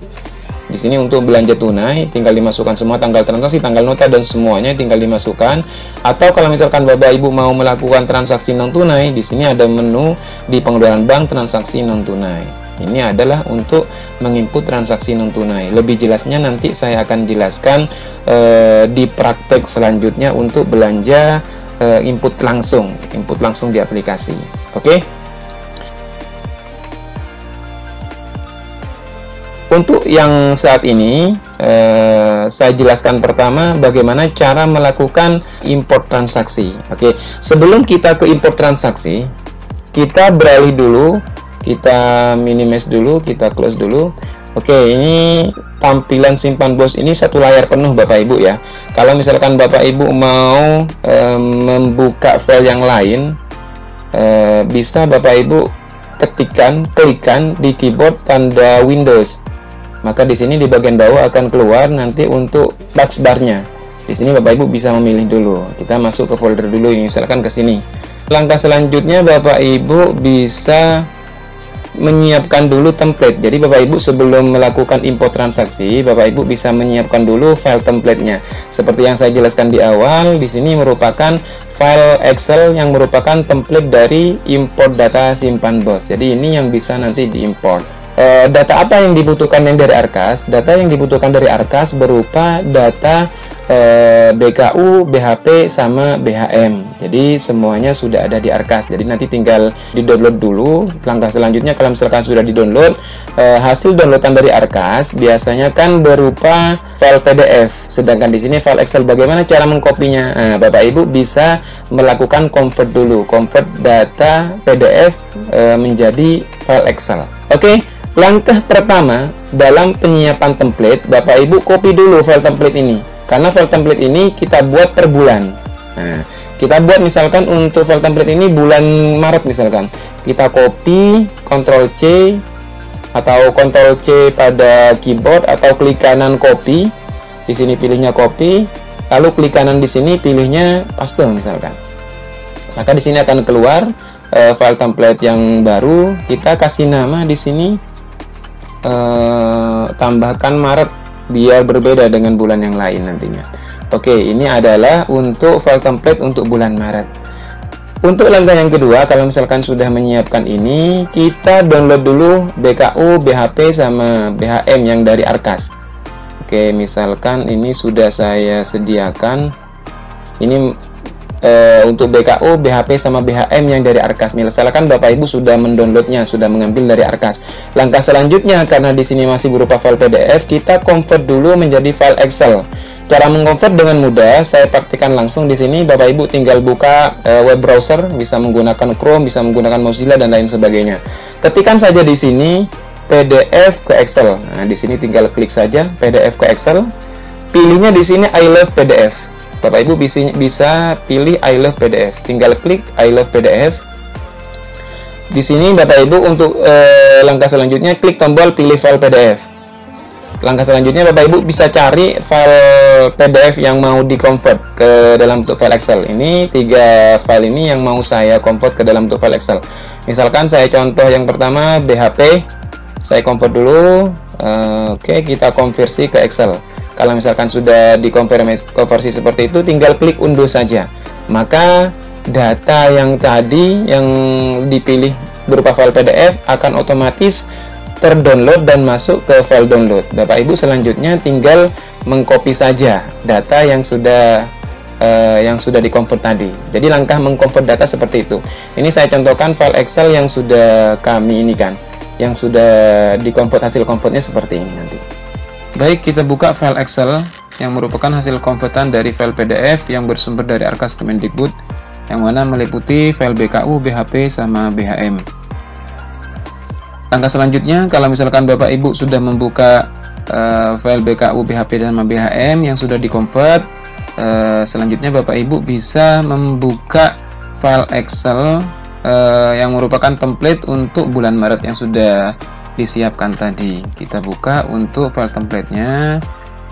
Di sini untuk belanja tunai tinggal dimasukkan semua tanggal transaksi, tanggal nota dan semuanya tinggal dimasukkan. Atau kalau misalkan Bapak Ibu mau melakukan transaksi non tunai, di sini ada menu di pengeluaran bank transaksi non tunai. Ini adalah untuk menginput transaksi non tunai. Lebih jelasnya nanti saya akan jelaskan di praktek selanjutnya untuk belanja input langsung di aplikasi. Oke. Untuk yang saat ini saya jelaskan pertama bagaimana cara melakukan import transaksi. Oke, sebelum kita ke import transaksi, kita beralih dulu, kita minimize dulu, kita close dulu. Oke, ini tampilan simpan bos ini satu layar penuh Bapak Ibu ya. Kalau misalkan Bapak Ibu mau membuka file yang lain, bisa Bapak Ibu klikkan di keyboard tanda Windows. Maka di sini di bagian bawah akan keluar nanti untuk taskbar-nya. Di sini Bapak Ibu bisa memilih dulu. Kita masuk ke folder dulu, misalkan ke sini. Langkah selanjutnya Bapak Ibu bisa menyiapkan dulu template. Jadi Bapak Ibu sebelum melakukan import transaksi, Bapak Ibu bisa menyiapkan dulu file template-nya. Seperti yang saya jelaskan di awal, di sini merupakan file Excel yang merupakan template dari import data simpan bos. Jadi ini yang bisa nanti diimport. Data apa yang dibutuhkan dari Arkas? Data yang dibutuhkan dari Arkas berupa data BKU, BHP, sama BHM. Jadi semuanya sudah ada di Arkas. Jadi nanti tinggal di-download dulu. Langkah selanjutnya kalau misalkan sudah di-download, hasil downloadan dari Arkas biasanya kan berupa file PDF. Sedangkan di sini file Excel. Bagaimana cara mengkopinya? Nah, Bapak Ibu bisa melakukan convert dulu, convert data PDF menjadi file Excel. Oke. Langkah pertama dalam penyiapan template, Bapak Ibu copy dulu file template ini. Karena file template ini kita buat per bulan. Nah, kita buat misalkan untuk file template ini bulan Maret misalkan. Kita copy, Ctrl C atau Ctrl C pada keyboard atau klik kanan copy. Di sini pilihnya copy, lalu klik kanan di sini pilihnya paste misalkan. Maka di sini akan keluar file template yang baru. Kita kasih nama di sini. Tambahkan Maret biar berbeda dengan bulan yang lain nantinya. Oke, ini adalah untuk file template untuk bulan Maret. Untuk langkah yang kedua, kalau misalkan sudah menyiapkan ini, kita download dulu BKU, BHP, sama BHM yang dari Arkas. Oke, misalkan ini sudah saya sediakan. Ini untuk BKU, BHP, sama BHM yang dari Arkas. Misalkan Bapak Ibu sudah mendownloadnya, sudah mengambil dari Arkas. Langkah selanjutnya, karena di sini masih berupa file PDF, kita convert dulu menjadi file Excel. Cara mengkonvert dengan mudah, saya praktikkan langsung di sini. Bapak Ibu tinggal buka web browser, bisa menggunakan Chrome, bisa menggunakan Mozilla dan lain sebagainya. Ketikkan saja di sini PDF ke Excel. Nah, di sini tinggal klik saja PDF ke Excel. Pilihnya di sini I love PDF. Bapak Ibu bisa pilih I love PDF. Tinggal klik I love PDF. Di sini Bapak Ibu untuk langkah selanjutnya klik tombol pilih file PDF. Langkah selanjutnya Bapak Ibu bisa cari file PDF yang mau di-convert ke dalam bentuk file Excel. Ini 3 file ini yang mau saya convert ke dalam bentuk file Excel. Misalkan saya contoh yang pertama BHP. Saya convert dulu. Oke, kita konversi ke Excel. Kalau misalkan sudah dikonversi seperti itu, tinggal klik unduh saja. Maka data yang tadi yang dipilih berupa file PDF akan otomatis terdownload dan masuk ke file download. Bapak Ibu selanjutnya tinggal mengcopy saja data yang sudah di-convert tadi. Jadi langkah mengconvert data seperti itu. Ini saya contohkan file Excel yang sudah kami ini kan, yang sudah di-convert, hasil convertnya seperti ini nanti. Baik, kita buka file Excel yang merupakan hasil konvertan dari file PDF yang bersumber dari Arkas Kemendikbud, yang mana meliputi file BKU, BHP, sama BHM. Langkah selanjutnya, kalau misalkan Bapak Ibu sudah membuka file BKU, BHP, dan BHM yang sudah di-convert, selanjutnya Bapak Ibu bisa membuka file Excel yang merupakan template untuk bulan Maret yang sudah disiapkan tadi. Kita buka untuk file template-nya.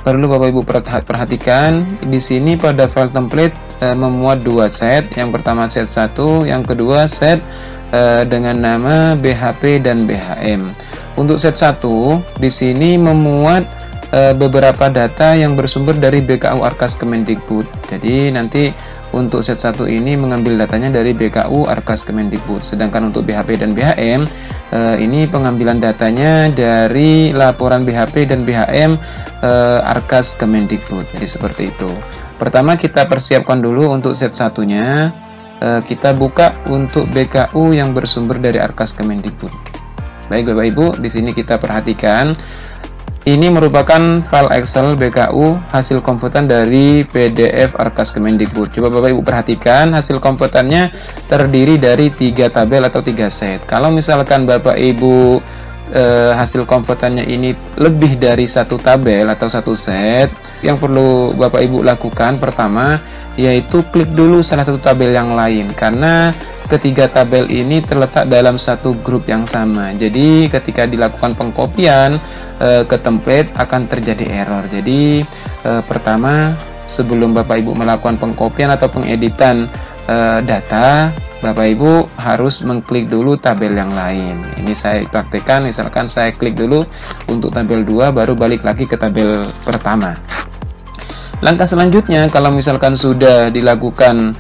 Perlu Bapak Ibu perhatikan di sini pada file template memuat 2 set. Yang pertama set 1, yang kedua set dengan nama BHP dan BHM. Untuk set 1 di sini memuat beberapa data yang bersumber dari BKU Arkas Kemendikbud. Jadi nanti untuk set 1 ini mengambil datanya dari BKU Arkas Kemendikbud. Sedangkan untuk BHP dan BHM ini pengambilan datanya dari laporan BHP dan BHM Arkas Kemendikbud. Jadi seperti itu. Pertama kita persiapkan dulu untuk set 1-nya. Kita buka untuk BKU yang bersumber dari Arkas Kemendikbud. Baik Bapak Ibu, di sini kita perhatikan ini merupakan file Excel BKU hasil komputan dari PDF Arkas Kemendikbud. Coba Bapak Ibu perhatikan, hasil komputannya terdiri dari 3 tabel atau 3 set. Kalau misalkan Bapak Ibu hasil komputannya ini lebih dari 1 tabel atau 1 set, yang perlu Bapak Ibu lakukan pertama yaitu klik dulu salah satu tabel yang lain, karena ketiga tabel ini terletak dalam satu grup yang sama. Jadi ketika dilakukan pengkopian ke template akan terjadi error. Jadi pertama, sebelum Bapak Ibu melakukan pengkopian atau pengeditan data, Bapak Ibu harus mengklik dulu tabel yang lain. Ini saya praktekkan, misalkan saya klik dulu untuk tabel 2, baru balik lagi ke tabel pertama. Langkah selanjutnya, kalau misalkan sudah dilakukan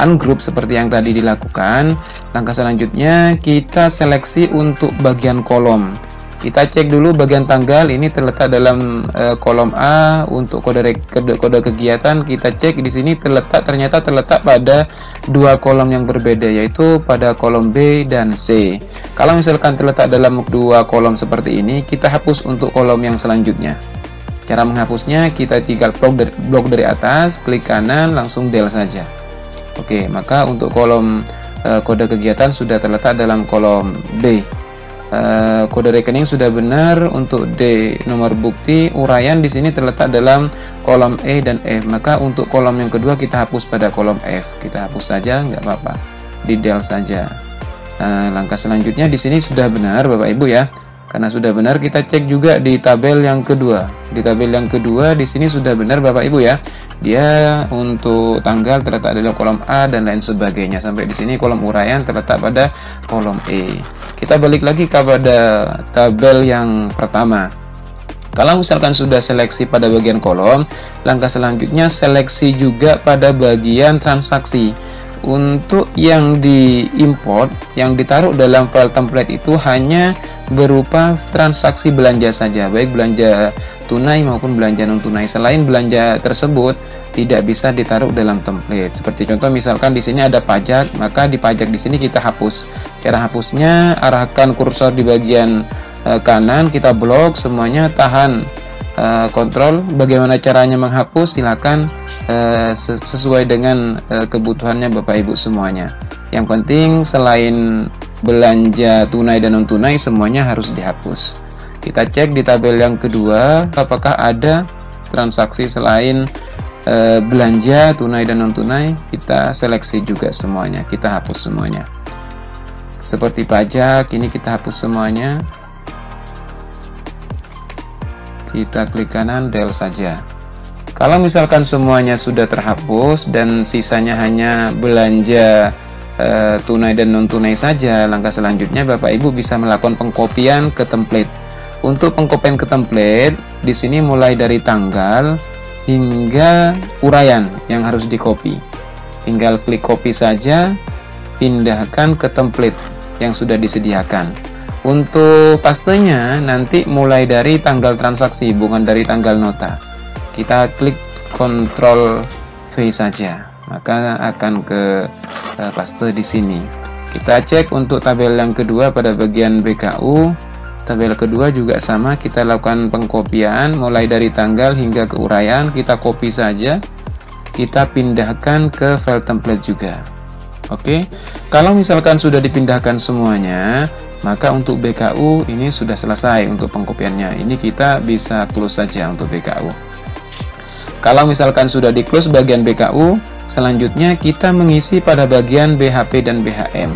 ungroup seperti yang tadi dilakukan, langkah selanjutnya kita seleksi untuk bagian kolom. Kita cek dulu bagian tanggal, ini terletak dalam kolom A. Untuk kode kegiatan kita cek di sini ternyata terletak pada 2 kolom yang berbeda, yaitu pada kolom B dan C. Kalau misalkan terletak dalam 2 kolom seperti ini, kita hapus untuk kolom yang selanjutnya. Cara menghapusnya kita tinggal blok dari atas, klik kanan, langsung del saja. Oke, maka untuk kolom kode kegiatan sudah terletak dalam kolom B. Kode rekening sudah benar. Untuk D, nomor bukti uraian di sini terletak dalam kolom E dan F. Maka untuk kolom yang kedua kita hapus pada kolom F. Kita hapus saja, nggak apa-apa, di del saja. Langkah selanjutnya di sini sudah benar Bapak Ibu ya. Karena sudah benar, kita cek juga di tabel yang kedua. Di tabel yang kedua di sini sudah benar Bapak Ibu ya. Dia untuk tanggal terletak dalam kolom A dan lain sebagainya. Sampai di sini kolom uraian terletak pada kolom E. Kita balik lagi kepada tabel yang pertama. Kalau misalkan sudah seleksi pada bagian kolom, langkah selanjutnya seleksi juga pada bagian transaksi. Untuk yang diimport, yang ditaruh dalam file template itu hanya berupa transaksi belanja saja, baik belanja tunai maupun belanja non tunai. Selain belanja tersebut tidak bisa ditaruh dalam template. Seperti contoh misalkan di sini ada pajak, maka di pajak di sini kita hapus. Cara hapusnya, arahkan kursor di bagian kanan, kita blok semuanya, tahan kontrol. Bagaimana caranya menghapus? Silakan sesuai dengan kebutuhannya Bapak Ibu semuanya. Yang penting selain belanja tunai dan non tunai semuanya harus dihapus. Kita cek di tabel yang kedua apakah ada transaksi selain belanja tunai dan non tunai. Kita seleksi juga semuanya, kita hapus semuanya. Seperti pajak, ini kita hapus semuanya. Kita klik kanan, del saja. Kalau misalkan semuanya sudah terhapus dan sisanya hanya belanja tunai dan non tunai saja, langkah selanjutnya Bapak Ibu bisa melakukan pengkopian ke template. Untuk pengkopian ke template, di sini mulai dari tanggal hingga uraian yang harus dikopi. Tinggal klik copy saja, pindahkan ke template yang sudah disediakan. Untuk pastenya nanti mulai dari tanggal transaksi, bukan dari tanggal nota. Kita klik Ctrl V saja, maka akan ke paste di sini. Kita cek untuk tabel yang kedua pada bagian BKU. Tabel kedua juga sama, kita lakukan pengkopian mulai dari tanggal hingga ke uraian. Kita copy saja, kita pindahkan ke file template juga. Oke, kalau misalkan sudah dipindahkan semuanya, maka untuk BKU ini sudah selesai untuk pengkopiannya. Ini kita bisa close saja untuk BKU. Kalau misalkan sudah di close bagian BKU, selanjutnya kita mengisi pada bagian BHP dan BHM.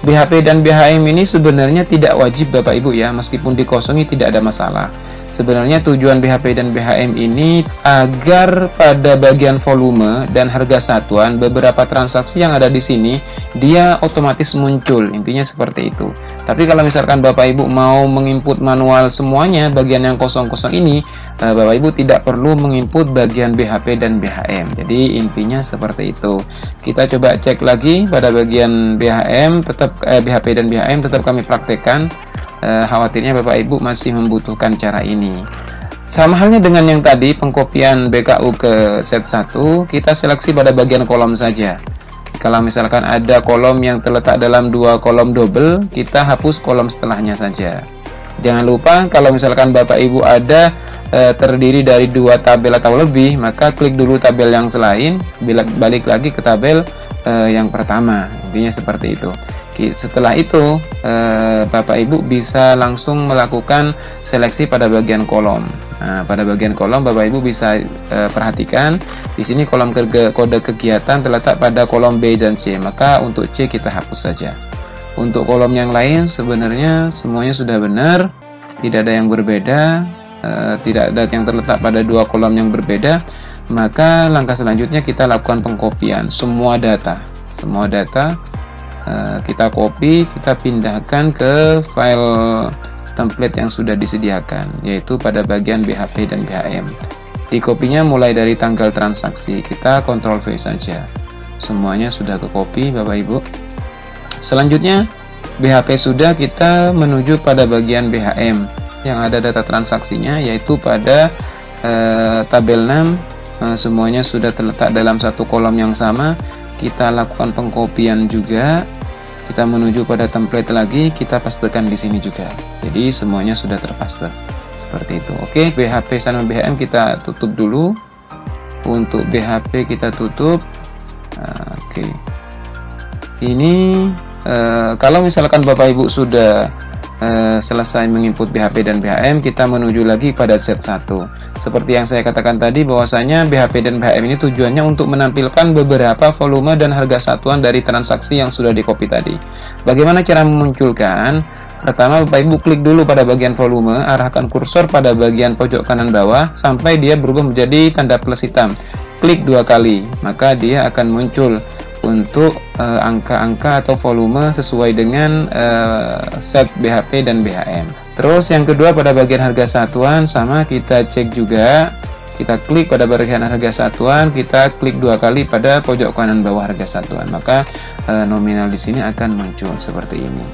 BHP dan BHM ini sebenarnya tidak wajib Bapak Ibu ya, meskipun dikosongi tidak ada masalah. Sebenarnya tujuan BHP dan BHM ini agar pada bagian volume dan harga satuan beberapa transaksi yang ada di sini dia otomatis muncul, intinya seperti itu. Tapi kalau misalkan Bapak Ibu mau menginput manual semuanya bagian yang kosong-kosong ini, Bapak Ibu tidak perlu menginput bagian BHP dan BHM. Jadi intinya seperti itu. Kita coba cek lagi pada bagian BHM, tetap BHP dan BHM tetap kami praktekkan. Khawatirnya Bapak Ibu masih membutuhkan cara ini. Sama halnya dengan yang tadi, pengkopian BKU ke set 1, kita seleksi pada bagian kolom saja. Kalau misalkan ada kolom yang terletak dalam 2 kolom double, kita hapus kolom setelahnya saja. Jangan lupa kalau misalkan Bapak Ibu ada terdiri dari 2 tabel atau lebih, maka klik dulu tabel yang selain, balik lagi ke tabel yang pertama. Intinya seperti itu. Setelah itu Bapak Ibu bisa langsung melakukan seleksi pada bagian kolom. Nah, pada bagian kolom Bapak Ibu bisa perhatikan di sini kolom kode kegiatan terletak pada kolom B dan C, maka untuk C kita hapus saja. Untuk kolom yang lain sebenarnya semuanya sudah benar, tidak ada yang berbeda, tidak ada yang terletak pada 2 kolom yang berbeda. Maka langkah selanjutnya kita lakukan pengkopian semua data kita copy, kita pindahkan ke file template yang sudah disediakan, yaitu pada bagian BHP dan BHM. Di kopinya mulai dari tanggal transaksi, kita Ctrl V saja. Semuanya sudah ke copy Bapak Ibu. Selanjutnya BHP sudah, kita menuju pada bagian BHM yang ada data transaksinya, yaitu pada tabel 6. Semuanya sudah terletak dalam satu kolom yang sama. Kita lakukan pengkopian juga, kita menuju pada template lagi, kita pastekan di sini juga. Jadi semuanya sudah terpaste seperti itu. Oke, BHP sama BHM kita tutup dulu. Untuk BHP kita tutup. Oke, ini kalau misalkan Bapak Ibu sudah selesai menginput BHP dan BHM, kita menuju lagi pada set 1. Seperti yang saya katakan tadi, bahwasanya BHP dan BHM ini tujuannya untuk menampilkan beberapa volume dan harga satuan dari transaksi yang sudah di-copy tadi. Bagaimana cara memunculkan? Pertama, Bapak Ibu klik dulu pada bagian volume, arahkan kursor pada bagian pojok kanan bawah sampai dia berubah menjadi tanda plus hitam. Klik 2 kali, maka dia akan muncul untuk angka-angka atau volume sesuai dengan set BHP dan BHM. Terus yang kedua, pada bagian harga satuan sama, kita cek juga, kita klik pada bagian harga satuan, kita klik 2 kali pada pojok kanan bawah harga satuan, maka nominal di sini akan muncul seperti ini.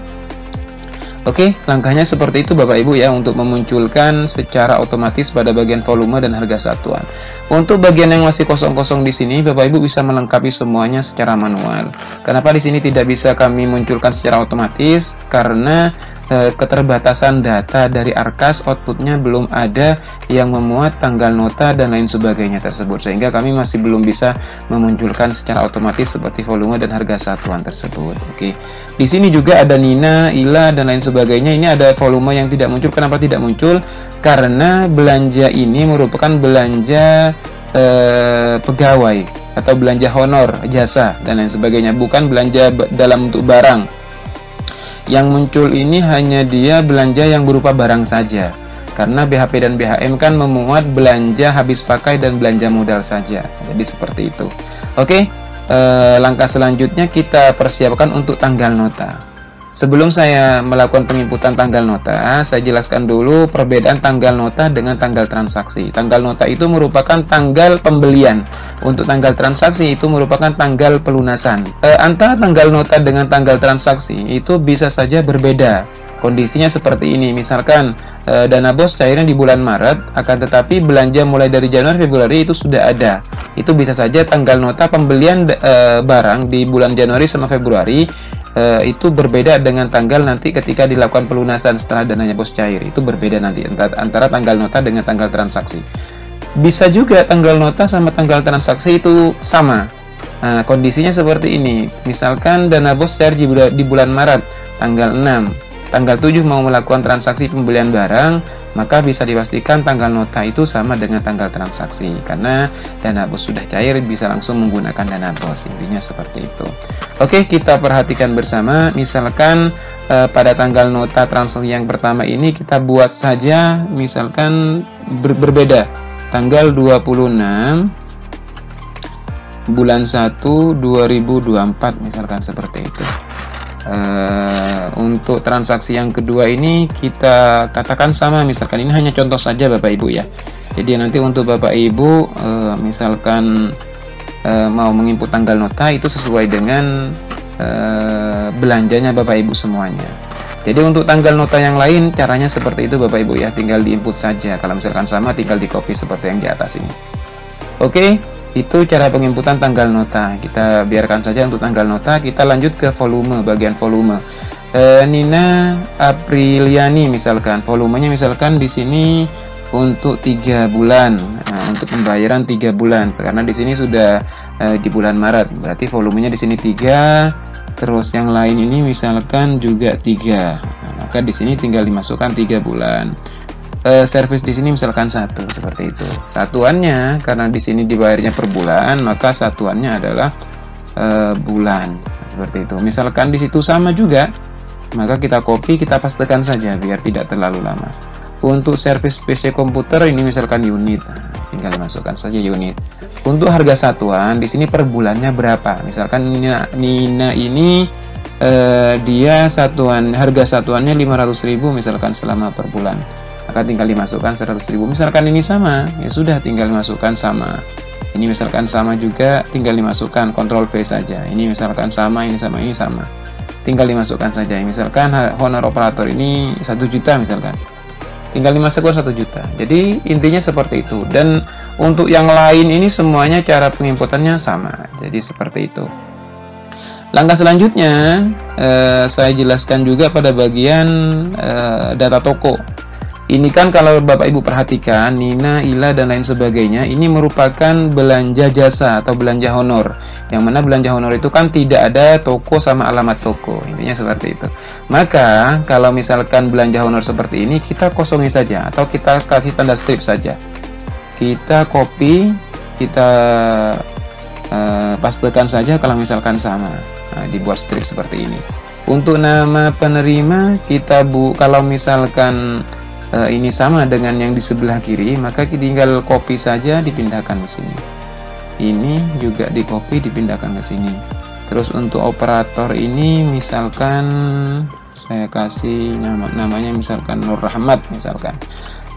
Oke, langkahnya seperti itu Bapak Ibu ya, untuk memunculkan secara otomatis pada bagian volume dan harga satuan. Untuk bagian yang masih kosong-kosong di sini, Bapak Ibu bisa melengkapi semuanya secara manual. Kenapa di sini tidak bisa kami munculkan secara otomatis? Karena keterbatasan data dari Arkas, outputnya belum ada yang memuat tanggal nota dan lain sebagainya tersebut, sehingga kami masih belum bisa memunculkan secara otomatis seperti volume dan harga satuan tersebut. Oke, di sini juga ada Nina, Ila dan lain sebagainya. Ini ada volume yang tidak muncul. Kenapa tidak muncul? Karena belanja ini merupakan belanja pegawai atau belanja honor, jasa dan lain sebagainya, bukan belanja dalam bentuk barang. Yang muncul ini hanya dia belanja yang berupa barang saja, karena BHP dan BHM kan memuat belanja habis pakai dan belanja modal saja. Jadi seperti itu. Oke, langkah selanjutnya kita persiapkan untuk tanggal nota. Sebelum saya melakukan penginputan tanggal nota, saya jelaskan dulu perbedaan tanggal nota dengan tanggal transaksi. Tanggal nota itu merupakan tanggal pembelian. Untuk tanggal transaksi itu merupakan tanggal pelunasan. Antara tanggal nota dengan tanggal transaksi itu bisa saja berbeda. Kondisinya seperti ini, misalkan dana bos cairnya di bulan Maret, akan tetapi belanja mulai dari Januari Februari itu sudah ada. Itu bisa saja tanggal nota pembelian barang di bulan Januari sama Februari itu berbeda dengan tanggal nanti ketika dilakukan pelunasan setelah dananya bos cair. Itu berbeda nanti antara tanggal nota dengan tanggal transaksi. Bisa juga tanggal nota sama tanggal transaksi itu sama. Nah, kondisinya seperti ini. Misalkan dana bos cair di bulan Maret tanggal 6. Tanggal 7 mau melakukan transaksi pembelian barang, maka bisa dipastikan tanggal nota itu sama dengan tanggal transaksi, karena dana bos sudah cair, bisa langsung menggunakan dana bos. Intinya seperti itu. Oke, kita perhatikan bersama. Misalkan pada tanggal nota transaksi yang pertama ini kita buat saja misalkan berbeda, tanggal 26 bulan 1 2024 misalkan seperti itu. Untuk transaksi yang kedua ini kita katakan sama, misalkan ini hanya contoh saja Bapak Ibu ya. Jadi nanti untuk Bapak Ibu misalkan mau menginput tanggal nota itu sesuai dengan belanjanya Bapak Ibu semuanya. Jadi untuk tanggal nota yang lain caranya seperti itu Bapak Ibu ya, tinggal diinput saja. Kalau misalkan sama tinggal di copy seperti yang di atas ini. Oke, itu cara penginputan tanggal nota. Kita biarkan saja untuk tanggal nota. Kita lanjut ke volume, bagian volume. Nina Apriliani misalkan, volumenya misalkan di sini untuk 3 bulan. Nah, untuk pembayaran 3 bulan. Karena di sini sudah di bulan Maret, berarti volumenya di sini 3. Terus yang lain ini misalkan juga 3. Nah, maka di sini tinggal dimasukkan 3 bulan. Service di sini misalkan 1, seperti itu. Satuannya karena di sini dibayarnya per bulan, maka satuannya adalah bulan, seperti itu. Misalkan di situ sama juga, maka kita copy, kita pastekan saja biar tidak terlalu lama. Untuk service PC komputer ini misalkan unit, tinggal dimasukkan saja unit. Untuk harga satuan di sini per bulannya berapa? Misalkan Nina ini dia harga satuannya 500.000 misalkan selama per bulan. Maka tinggal dimasukkan 100.000. Misalkan ini sama, ya sudah tinggal dimasukkan sama. Ini misalkan sama juga, tinggal dimasukkan Ctrl V saja. Ini misalkan sama, ini sama, ini sama. Tinggal dimasukkan saja. Misalkan honor operator ini 1 juta misalkan. Tinggal dimasukkan 1 juta. Jadi intinya seperti itu. Dan untuk yang lain ini semuanya cara penginputannya sama. Jadi seperti itu. Langkah selanjutnya saya jelaskan juga pada bagian data toko. Ini kan kalau Bapak Ibu perhatikan, Nina, Ila, dan lain sebagainya, ini merupakan belanja jasa atau belanja honor. Yang mana belanja honor itu kan tidak ada toko sama alamat toko. Intinya seperti itu. Maka, kalau misalkan belanja honor seperti ini, kita kosongi saja. Atau kita kasih tanda strip saja. Kita copy, kita pastekan saja kalau misalkan sama. Nah, dibuat strip seperti ini. Untuk nama penerima, kita kalau misalkan ini sama dengan yang di sebelah kiri, maka kita tinggal copy saja, dipindahkan ke sini. Ini juga di copy, dipindahkan ke sini. Terus untuk operator ini misalkan saya kasih namanya misalkan Nur Rahmat misalkan.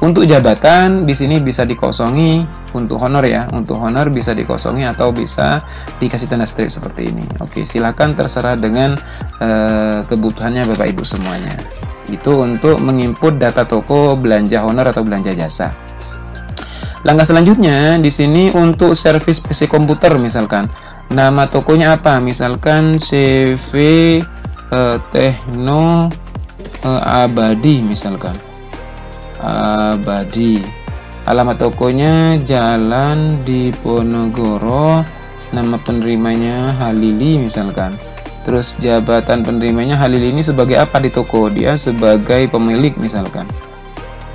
Untuk jabatan di sini bisa dikosongi untuk honor ya. Untuk honor bisa dikosongi atau bisa dikasih tanda strip seperti ini. Oke, silakan terserah dengan kebutuhannya Bapak Ibu semuanya. Itu untuk menginput data toko belanja honor atau belanja jasa. Langkah selanjutnya di sini untuk service PC komputer misalkan. Nama tokonya apa? Misalkan CV Tekno Abadi misalkan. Abadi. Alamat tokonya Jalan Diponegoro. Nama penerimanya Halili misalkan. Terus jabatan penerimanya Halil ini sebagai apa di toko? Dia sebagai pemilik misalkan.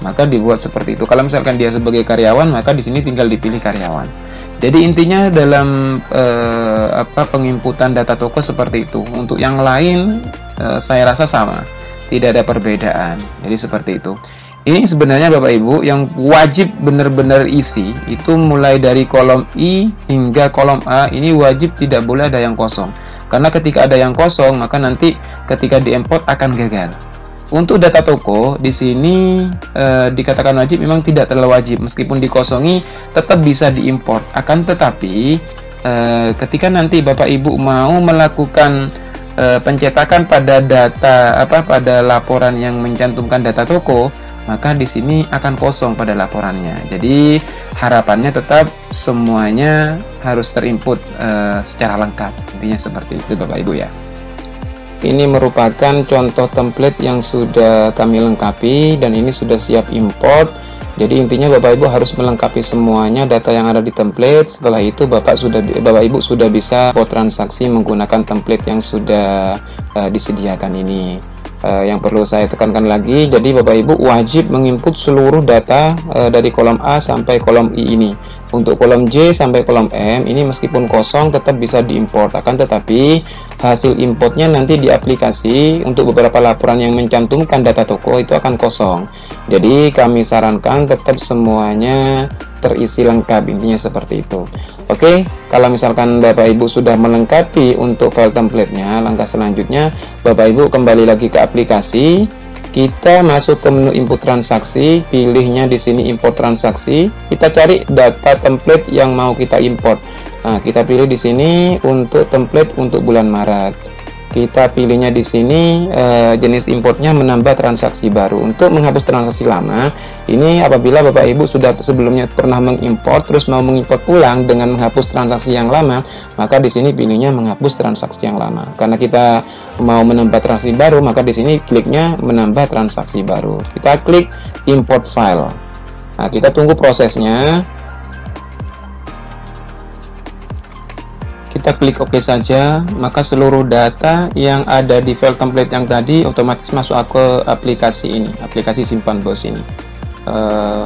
Maka dibuat seperti itu. Kalau misalkan dia sebagai karyawan, maka di sini tinggal dipilih karyawan. Jadi intinya dalam penginputan data toko seperti itu. Untuk yang lain saya rasa sama, tidak ada perbedaan. Jadi seperti itu. Ini sebenarnya Bapak Ibu yang wajib benar-benar isi itu mulai dari kolom I hingga kolom A ini wajib tidak boleh ada yang kosong. Karena ketika ada yang kosong, maka nanti ketika diimport akan gagal. Untuk data toko, di sini dikatakan wajib, memang tidak terlalu wajib. Meskipun dikosongi, tetap bisa diimport. Akan tetapi, ketika nanti Bapak Ibu mau melakukan pencetakan pada pada laporan yang mencantumkan data toko, maka di sini akan kosong pada laporannya. Jadi harapannya tetap semuanya harus terinput secara lengkap. Intinya seperti itu Bapak Ibu ya. Ini merupakan contoh template yang sudah kami lengkapi dan ini sudah siap import. Jadi intinya Bapak Ibu harus melengkapi semuanya data yang ada di template. Setelah itu Bapak Ibu sudah bisa transaksi menggunakan template yang sudah disediakan ini. Yang perlu saya tekankan lagi, jadi Bapak Ibu wajib menginput seluruh data dari kolom A sampai kolom I ini. Untuk kolom J sampai kolom M ini meskipun kosong tetap bisa diimport, akan tetapi hasil importnya nanti di aplikasi untuk beberapa laporan yang mencantumkan data toko itu akan kosong. Jadi kami sarankan tetap semuanya terisi lengkap, intinya seperti itu. Oke, kalau misalkan Bapak Ibu sudah melengkapi untuk file templatenya, langkah selanjutnya Bapak Ibu kembali lagi ke aplikasi, Kita masuk ke menu input transaksi, pilihnya di sini import transaksi. Kita cari data template yang mau kita import. Nah, kita pilih di sini untuk template untuk bulan Maret. Kita pilihnya di sini jenis importnya menambah transaksi baru. Untuk menghapus transaksi lama, ini apabila Bapak Ibu sudah sebelumnya pernah mengimport terus mau mengimport ulang dengan menghapus transaksi yang lama, maka di sini pilihnya menghapus transaksi yang lama. Karena kita mau menambah transaksi baru, maka di sini kliknya menambah transaksi baru. Kita klik import file. Nah, kita tunggu prosesnya. Kita klik OK saja, maka seluruh data yang ada di file template yang tadi otomatis masuk ke aplikasi ini, aplikasi simpan bos ini.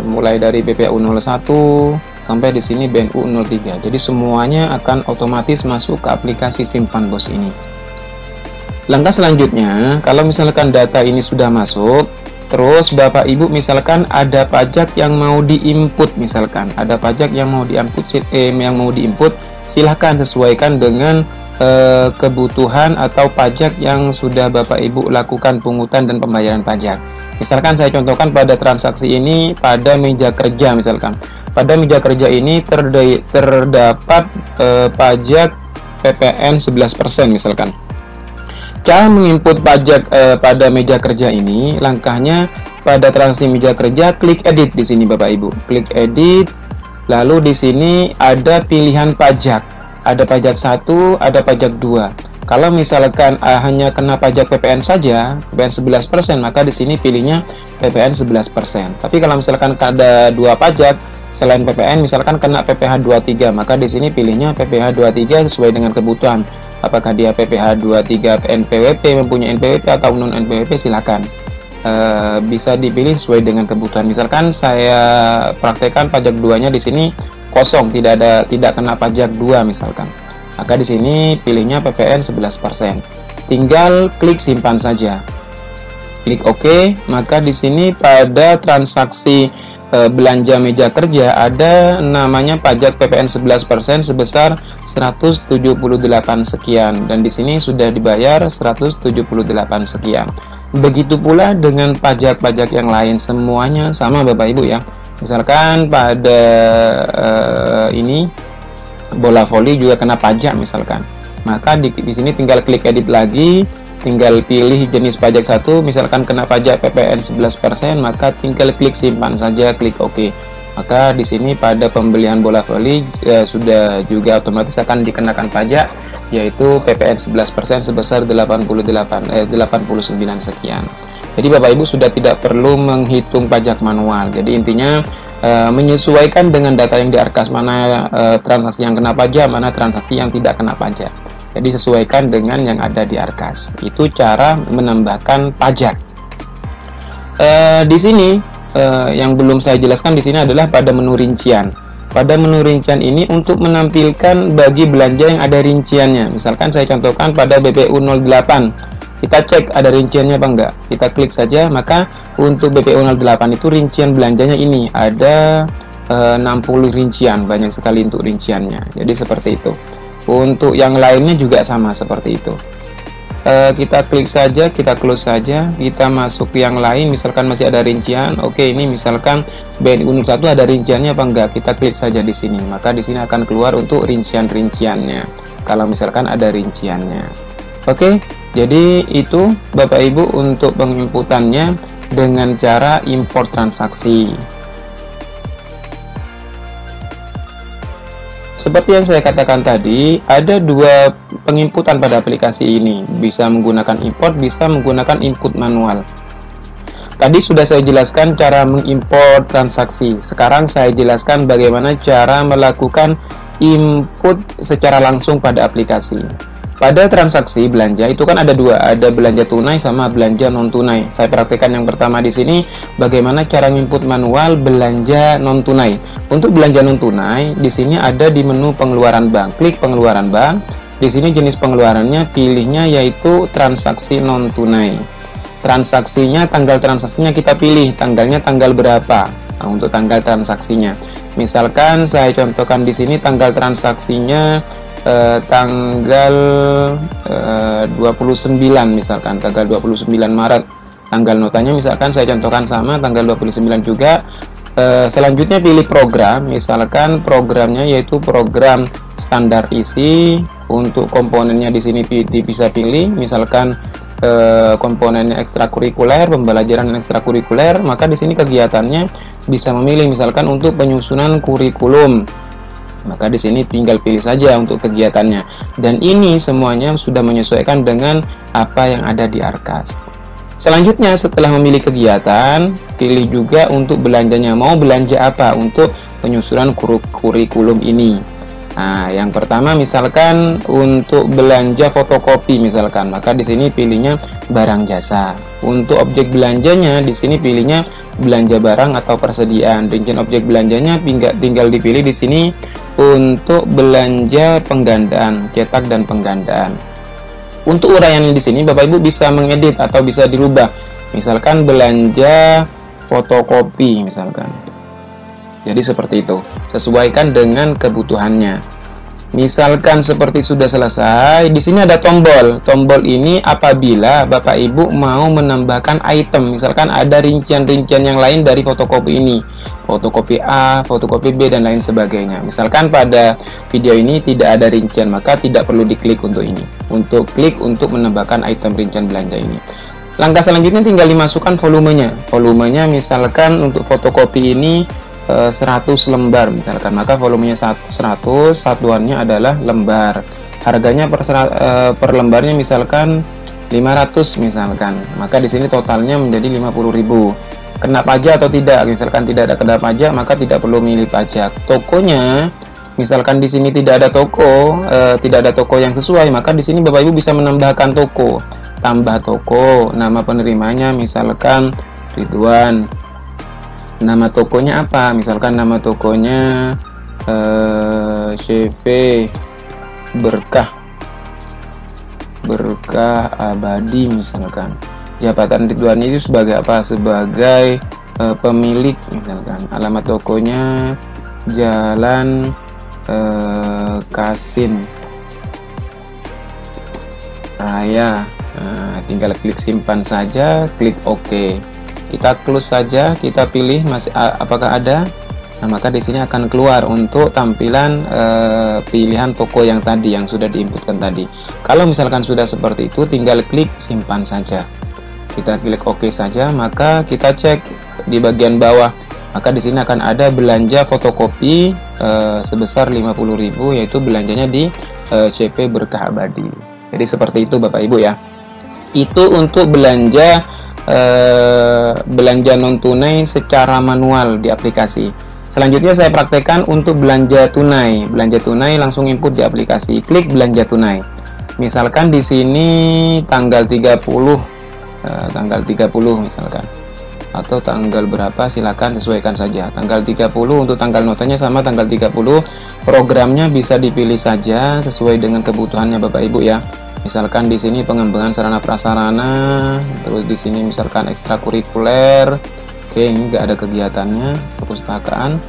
Mulai dari BPU 01 sampai di sini BNU 03. Jadi semuanya akan otomatis masuk ke aplikasi simpan bos ini. Langkah selanjutnya, kalau misalkan data ini sudah masuk, terus Bapak Ibu misalkan ada pajak yang mau diinput, misalkan ada pajak yang mau diinput, silahkan sesuaikan dengan kebutuhan atau pajak yang sudah Bapak Ibu lakukan pungutan dan pembayaran pajak. Misalkan saya contohkan pada transaksi ini pada meja kerja, misalkan pada meja kerja ini terdapat pajak PPN 11% misalkan. Cara menginput pajak pada meja kerja ini, langkahnya pada transaksi meja kerja, klik edit di sini Bapak Ibu. Klik edit, lalu di sini ada pilihan pajak. Ada pajak 1, ada pajak 2. Kalau misalkan hanya kena pajak PPN saja, PPN 11%, maka di sini pilihnya PPN 11%. Tapi kalau misalkan ada dua pajak selain PPN, misalkan kena PPh 23, maka di sini pilihnya PPh 23 sesuai dengan kebutuhan. Apakah dia PPh 23 NPWP, mempunyai NPWP atau non NPWP, silakan. Bisa dipilih sesuai dengan kebutuhan. Misalkan saya praktekkan pajak 2-nya di sini kosong, tidak kena pajak 2 misalkan. Maka di sini pilihnya PPN 11%. Tinggal klik simpan saja. Klik OK, maka di sini pada transaksi belanja meja kerja ada namanya pajak PPN 11% sebesar 178 sekian, dan di sini sudah dibayar 178 sekian. Begitu pula dengan pajak-pajak yang lain, semuanya sama Bapak Ibu ya. Misalkan pada ini bola voli juga kena pajak misalkan, maka di sini tinggal klik edit lagi, tinggal pilih jenis pajak 1, misalkan kena pajak PPN 11%, maka tinggal klik simpan saja, klik OK. Maka di sini pada pembelian bola voli sudah juga otomatis akan dikenakan pajak, yaitu PPN 11% sebesar 89 sekian. Jadi Bapak Ibu sudah tidak perlu menghitung pajak manual. Jadi intinya menyesuaikan dengan data yang di Arkas, mana transaksi yang kena pajak, mana transaksi yang tidak kena pajak. Jadi sesuaikan dengan yang ada di Arkas. Itu cara menambahkan pajak. Di sini yang belum saya jelaskan di sini adalah pada menu rincian. Pada menu rincian ini untuk menampilkan bagi belanja yang ada rinciannya. Misalkan saya contohkan pada BPU 08. Kita cek ada rinciannya apa enggak. Kita klik saja, maka untuk BPU 08 itu rincian belanjanya ini ada 60 rincian, banyak sekali untuk rinciannya. Jadi seperti itu. Untuk yang lainnya juga sama seperti itu. Kita klik saja, kita close saja, kita masuk ke yang lain. Misalkan masih ada rincian, oke, ini misalkan BNU 01 ada rinciannya apa enggak, kita klik saja di sini. Maka di sini akan keluar untuk rincian-rinciannya. Kalau misalkan ada rinciannya. Oke, jadi itu Bapak Ibu untuk penginputannya dengan cara import transaksi. Seperti yang saya katakan tadi, ada dua penginputan pada aplikasi ini. Bisa menggunakan import, bisa menggunakan input manual. Tadi sudah saya jelaskan cara mengimport transaksi. Sekarang saya jelaskan bagaimana cara melakukan input secara langsung pada aplikasi. Pada transaksi belanja itu kan ada dua, ada belanja tunai sama belanja non tunai. Saya praktekkan yang pertama di sini, bagaimana cara input manual belanja non tunai. Untuk belanja non tunai, di sini ada di menu pengeluaran bank. Klik pengeluaran bank. Di sini jenis pengeluarannya pilihnya yaitu transaksi non tunai. Transaksinya, tanggal transaksinya kita pilih, tanggalnya tanggal berapa. Nah, untuk tanggal transaksinya, misalkan saya contohkan di sini tanggal transaksinya tanggal 29 misalkan, tanggal 29 Maret. Tanggal notanya misalkan saya contohkan sama tanggal 29 juga. Selanjutnya pilih program, misalkan programnya yaitu program standar isi. Untuk komponennya di sini bisa pilih, misalkan komponennya ekstrakurikuler, pembelajaran ekstrakurikuler, maka di sini kegiatannya bisa memilih misalkan untuk penyusunan kurikulum. Maka di sini tinggal pilih saja untuk kegiatannya. Dan ini semuanya sudah menyesuaikan dengan apa yang ada di Arkas. Selanjutnya setelah memilih kegiatan, pilih juga untuk belanjanya. Mau belanja apa untuk penyusunan kurikulum ini? Nah, yang pertama misalkan untuk belanja fotokopi misalkan, maka di sini pilihnya barang jasa. Untuk objek belanjanya di sini pilihnya belanja barang atau persediaan. Rincian objek belanjanya tinggal dipilih di sini untuk belanja penggandaan, cetak dan penggandaan. Untuk uraian di sini Bapak Ibu bisa mengedit atau bisa dirubah. Misalkan belanja fotokopi misalkan. Jadi seperti itu. Sesuaikan dengan kebutuhannya. Misalkan seperti sudah selesai, di sini ada tombol. Tombol ini apabila Bapak Ibu mau menambahkan item, misalkan ada rincian-rincian yang lain dari fotokopi ini, fotokopi A, fotokopi B dan lain sebagainya. Misalkan pada video ini tidak ada rincian, maka tidak perlu diklik untuk ini. Untuk klik untuk menambahkan item rincian belanja ini. Langkah selanjutnya tinggal dimasukkan volumenya. Volumenya misalkan untuk fotokopi ini 100 lembar misalkan, maka volumenya 100, satuannya adalah lembar. Harganya per lembarnya misalkan 500 misalkan. Maka di sini totalnya menjadi 50.000. Kena pajak atau tidak? Misalkan tidak ada kena pajak, maka tidak perlu milih pajak. Tokonya misalkan di sini tidak ada toko, tidak ada toko yang sesuai, maka di sini Bapak Ibu bisa menambahkan toko. Tambah toko, nama penerimanya misalkan Ridwan. Nama tokonya apa? Misalkan nama tokonya CV Berkah Abadi misalkan. Jabatan Ridwan itu sebagai apa? Sebagai pemilik misalkan. Alamat tokonya Jalan Kasin Raya. Nah, tinggal klik simpan saja, klik OK. Kita close saja, kita pilih masih apakah ada. Nah, maka di sini akan keluar untuk tampilan pilihan toko yang tadi yang sudah diinputkan tadi. Kalau misalkan sudah seperti itu, tinggal klik simpan saja. Kita klik OK saja, maka kita cek di bagian bawah. Maka di sini akan ada belanja fotokopi sebesar 50.000, yaitu belanjanya di CV Berkah Abadi. Jadi seperti itu Bapak Ibu ya. Itu untuk belanja non tunai secara manual di aplikasi. Selanjutnya saya praktekkan untuk belanja tunai. Belanja tunai langsung input di aplikasi. Klik belanja tunai. Misalkan di sini tanggal 30 misalkan. Atau tanggal berapa silakan sesuaikan saja. Tanggal 30 untuk tanggal notanya sama tanggal 30. Programnya bisa dipilih saja sesuai dengan kebutuhannya Bapak Ibu ya. Misalkan di sini pengembangan sarana prasarana, terus di sini misalkan ekstrakurikuler. Oke, ini nggak ada kegiatannya, perpustakaan.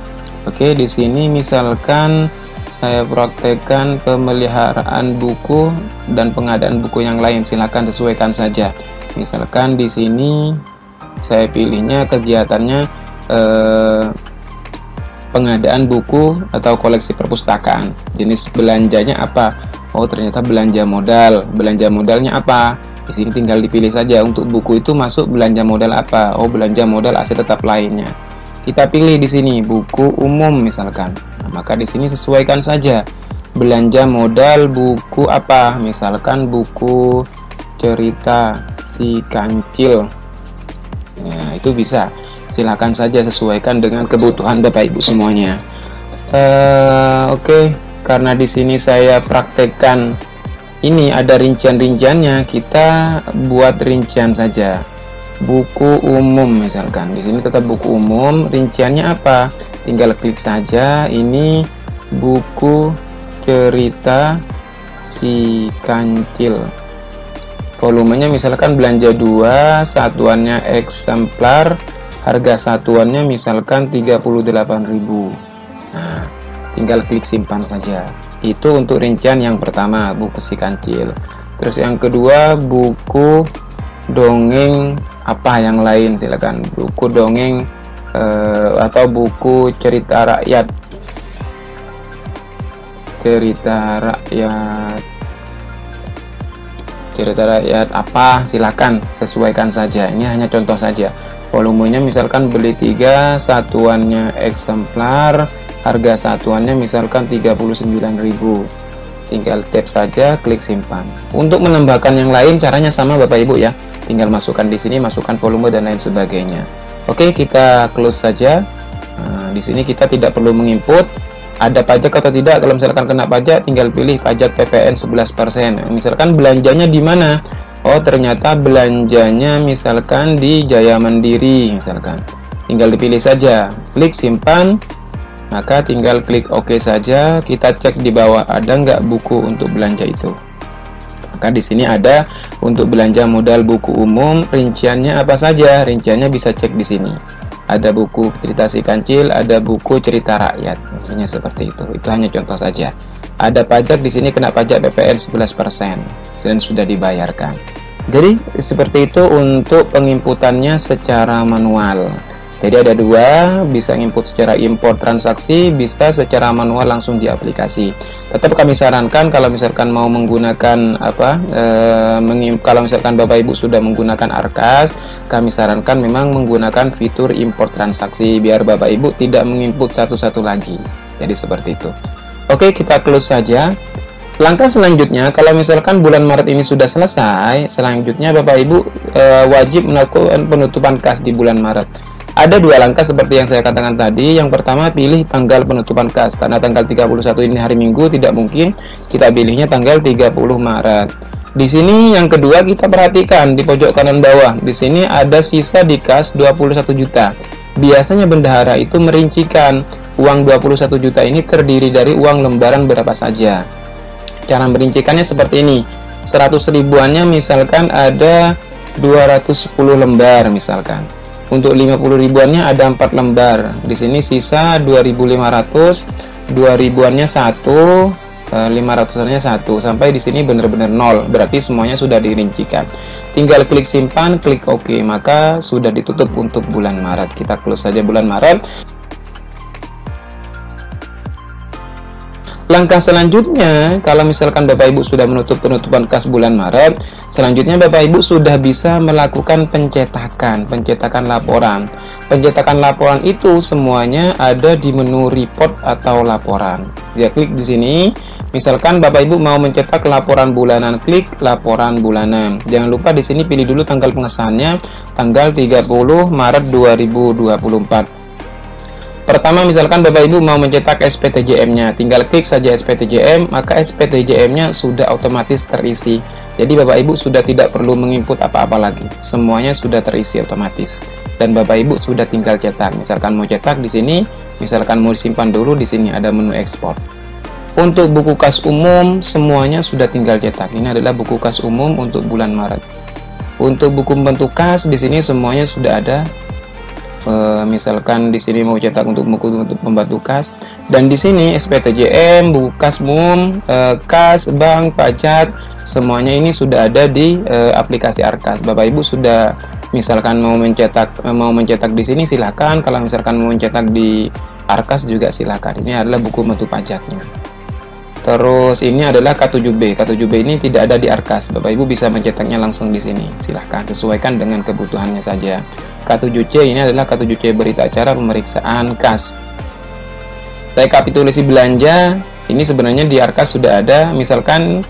Oke, di sini misalkan saya praktekkan pemeliharaan buku dan pengadaan buku yang lain, silakan sesuaikan saja. Misalkan di sini saya pilihnya kegiatannya pengadaan buku atau koleksi perpustakaan. Jenis belanjanya apa? Oh, ternyata belanja modal. Belanja modalnya apa? Di sini tinggal dipilih saja untuk buku itu masuk belanja modal apa. Oh, belanja modal aset tetap lainnya. Kita pilih di sini buku umum misalkan. Nah, maka di sini sesuaikan saja. Belanja modal buku apa? Misalkan buku cerita si kancil. Nah, itu bisa. Silakan saja sesuaikan dengan kebutuhan Bapak Ibu semuanya. Oke. Karena di sini saya praktekkan ini ada rincian-rinciannya, kita buat rincian saja. Buku umum misalkan. Di sini tetap buku umum, rinciannya apa? Tinggal klik saja. Ini buku cerita si kancil. Volumenya misalkan belanja 2, satuannya eksemplar, harga satuannya misalkan 38.000. Nah, tinggal klik simpan saja. Itu untuk rincian yang pertama, buku si kancil. Terus yang kedua, buku dongeng apa yang lain, silakan. Buku dongeng atau buku cerita rakyat apa, silakan sesuaikan saja. Ini hanya contoh saja. Volumenya misalkan beli 3, satuannya eksemplar, harga satuannya misalkan 39.000. Tinggal tap saja, klik simpan. Untuk menambahkan yang lain caranya sama Bapak Ibu ya. Tinggal masukkan di sini, masukkan volume dan lain sebagainya. Oke, kita close saja. Nah, di sini kita tidak perlu menginput ada pajak atau tidak. Kalau misalkan kena pajak, tinggal pilih pajak PPN 11%. Misalkan belanjanya di mana? Oh, ternyata belanjanya misalkan di Jaya Mandiri misalkan. Tinggal dipilih saja, klik simpan. Maka tinggal klik OK saja. Kita cek di bawah ada nggak buku untuk belanja itu. Maka di sini ada untuk belanja modal buku umum, rinciannya apa saja? Rinciannya bisa cek di sini. Ada buku cerita si kancil, ada buku cerita rakyat. Maksudnya seperti itu. Itu hanya contoh saja. Ada pajak di sini, kena pajak PPN 11% dan sudah dibayarkan. Jadi seperti itu untuk penginputannya secara manual. Jadi ada dua, bisa input secara import transaksi, bisa secara manual langsung di aplikasi. Tetap kami sarankan kalau misalkan mau menggunakan kalau misalkan Bapak Ibu sudah menggunakan Arkas, kami sarankan memang menggunakan fitur import transaksi biar Bapak Ibu tidak menginput satu-satu lagi. Jadi seperti itu. Oke, kita close saja. Langkah selanjutnya, kalau misalkan bulan Maret ini sudah selesai, selanjutnya Bapak Ibu wajib melakukan penutupan kas di bulan Maret. Ada dua langkah seperti yang saya katakan tadi. Yang pertama, pilih tanggal penutupan kas. Karena tanggal 31 ini hari Minggu, tidak mungkin kita pilihnya tanggal 30 Maret. Di sini yang kedua, kita perhatikan di pojok kanan bawah. Di sini ada sisa di kas 21 juta. Biasanya bendahara itu merincikan uang 21 juta ini terdiri dari uang lembaran berapa saja. Cara merincikannya seperti ini. 100 ribuannya misalkan ada 210 lembar misalkan. Untuk 50 ribuannya ada 4 lembar. Di sini sisa 2.500, 2 ribuannya 1, 500-annya 1. Sampai di sini benar-benar 0. Berarti semuanya sudah dirincikan. Tinggal klik simpan, klik OK, maka sudah ditutup untuk bulan Maret. Kita close saja bulan Maret. Langkah selanjutnya, kalau misalkan Bapak Ibu sudah menutup penutupan kas bulan Maret, selanjutnya Bapak Ibu sudah bisa melakukan pencetakan laporan. Pencetakan laporan itu semuanya ada di menu report atau laporan. Ya, klik di sini. Misalkan Bapak Ibu mau mencetak laporan bulanan, klik laporan bulanan. Jangan lupa di sini pilih dulu tanggal pengesahannya, tanggal 30 Maret 2024. Pertama, misalkan Bapak Ibu mau mencetak SPTJM-nya, tinggal klik saja SPTJM, maka SPTJM-nya sudah otomatis terisi. Jadi Bapak Ibu sudah tidak perlu menginput apa-apa lagi. Semuanya sudah terisi otomatis. Dan Bapak Ibu sudah tinggal cetak. Misalkan mau cetak di sini, misalkan mau disimpan dulu di sini ada menu ekspor. Untuk buku kas umum semuanya sudah tinggal cetak. Ini adalah buku kas umum untuk bulan Maret. Untuk buku bentuk kas di sini semuanya sudah ada. Misalkan di sini mau cetak untuk buku untuk pembantu kas, dan di sini SPTJM, buku kas umum, kas, bank, pajak, semuanya ini sudah ada di aplikasi Arkas. Bapak Ibu sudah misalkan mau mencetak di sini silakan. Kalau misalkan mau mencetak di Arkas juga silakan. Ini adalah buku mutu pajaknya. Terus ini adalah K7B. K7B ini tidak ada di Arkas. Bapak Ibu bisa mencetaknya langsung di sini. Silahkan sesuaikan dengan kebutuhannya saja. K7C ini adalah K7C berita acara pemeriksaan kas. Rekapitulasi belanja ini sebenarnya di Arkas sudah ada. Misalkan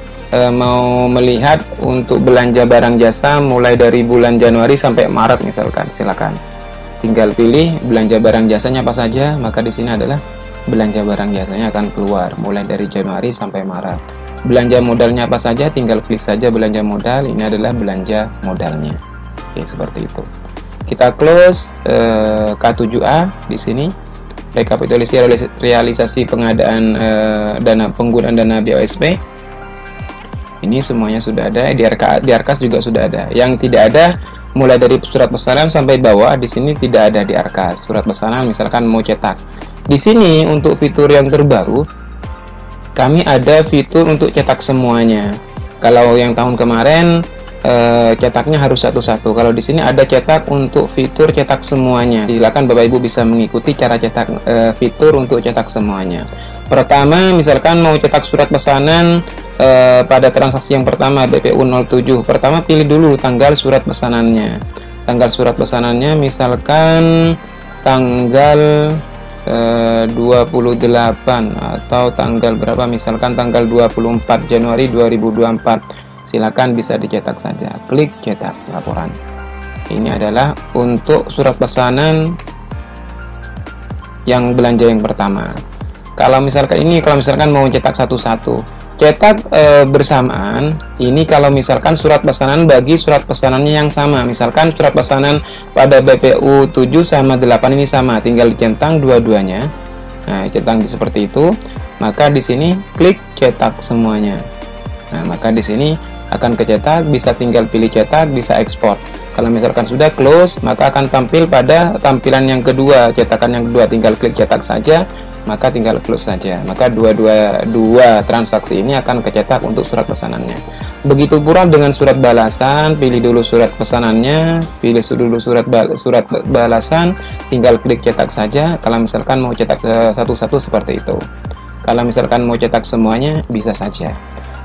mau melihat untuk belanja barang jasa mulai dari bulan Januari sampai Maret misalkan, silakan. Tinggal pilih belanja barang jasanya apa saja, maka di sini adalah belanja barang jasanya akan keluar mulai dari Januari sampai Maret. Belanja modalnya apa saja, tinggal klik saja belanja modal. Ini adalah belanja modalnya. Oke, seperti itu. Kita close K7A di sini. Rekapitulasi realisasi pengadaan penggunaan dana BOSP. Ini semuanya sudah ada. Di Arkas juga sudah ada. Yang tidak ada mulai dari surat pesanan sampai bawah di sini tidak ada di Arkas. Surat pesanan misalkan mau cetak. Di sini untuk fitur yang terbaru kami ada fitur untuk cetak semuanya. Kalau yang tahun kemarin cetaknya harus satu-satu. Kalau di sini ada cetak untuk fitur cetak semuanya. Silakan Bapak Ibu bisa mengikuti cara cetak fitur untuk cetak semuanya. Pertama, misalkan mau cetak surat pesanan pada transaksi yang pertama BPU 07. Pertama pilih dulu tanggal surat pesanannya. Tanggal surat pesanannya misalkan tanggal 28 atau tanggal berapa, misalkan tanggal 24 Januari 2024. Silakan bisa dicetak saja, klik cetak laporan. Ini adalah untuk surat pesanan yang belanja yang pertama. Kalau misalkan mau cetak satu-satu, cetak bersamaan. Ini kalau misalkan surat pesanan bagi surat pesanannya yang sama. Misalkan surat pesanan pada BPU 7 sama 8 ini sama, tinggal dicentang dua-duanya. Nah, centang seperti itu. Maka di sini klik cetak semuanya. Nah, maka di sini akan kecetak, bisa tinggal pilih cetak, bisa ekspor. Kalau misalkan sudah close, maka akan tampil pada tampilan yang kedua, cetakan yang kedua, tinggal klik cetak saja, maka tinggal close saja. Maka dua transaksi ini akan kecetak untuk surat pesanannya. Begitu pula dengan surat balasan, pilih dulu surat pesanannya, pilih dulu surat balasan, tinggal klik cetak saja. Kalau misalkan mau cetak satu-satu seperti itu. Kalau misalkan mau cetak semuanya, bisa saja.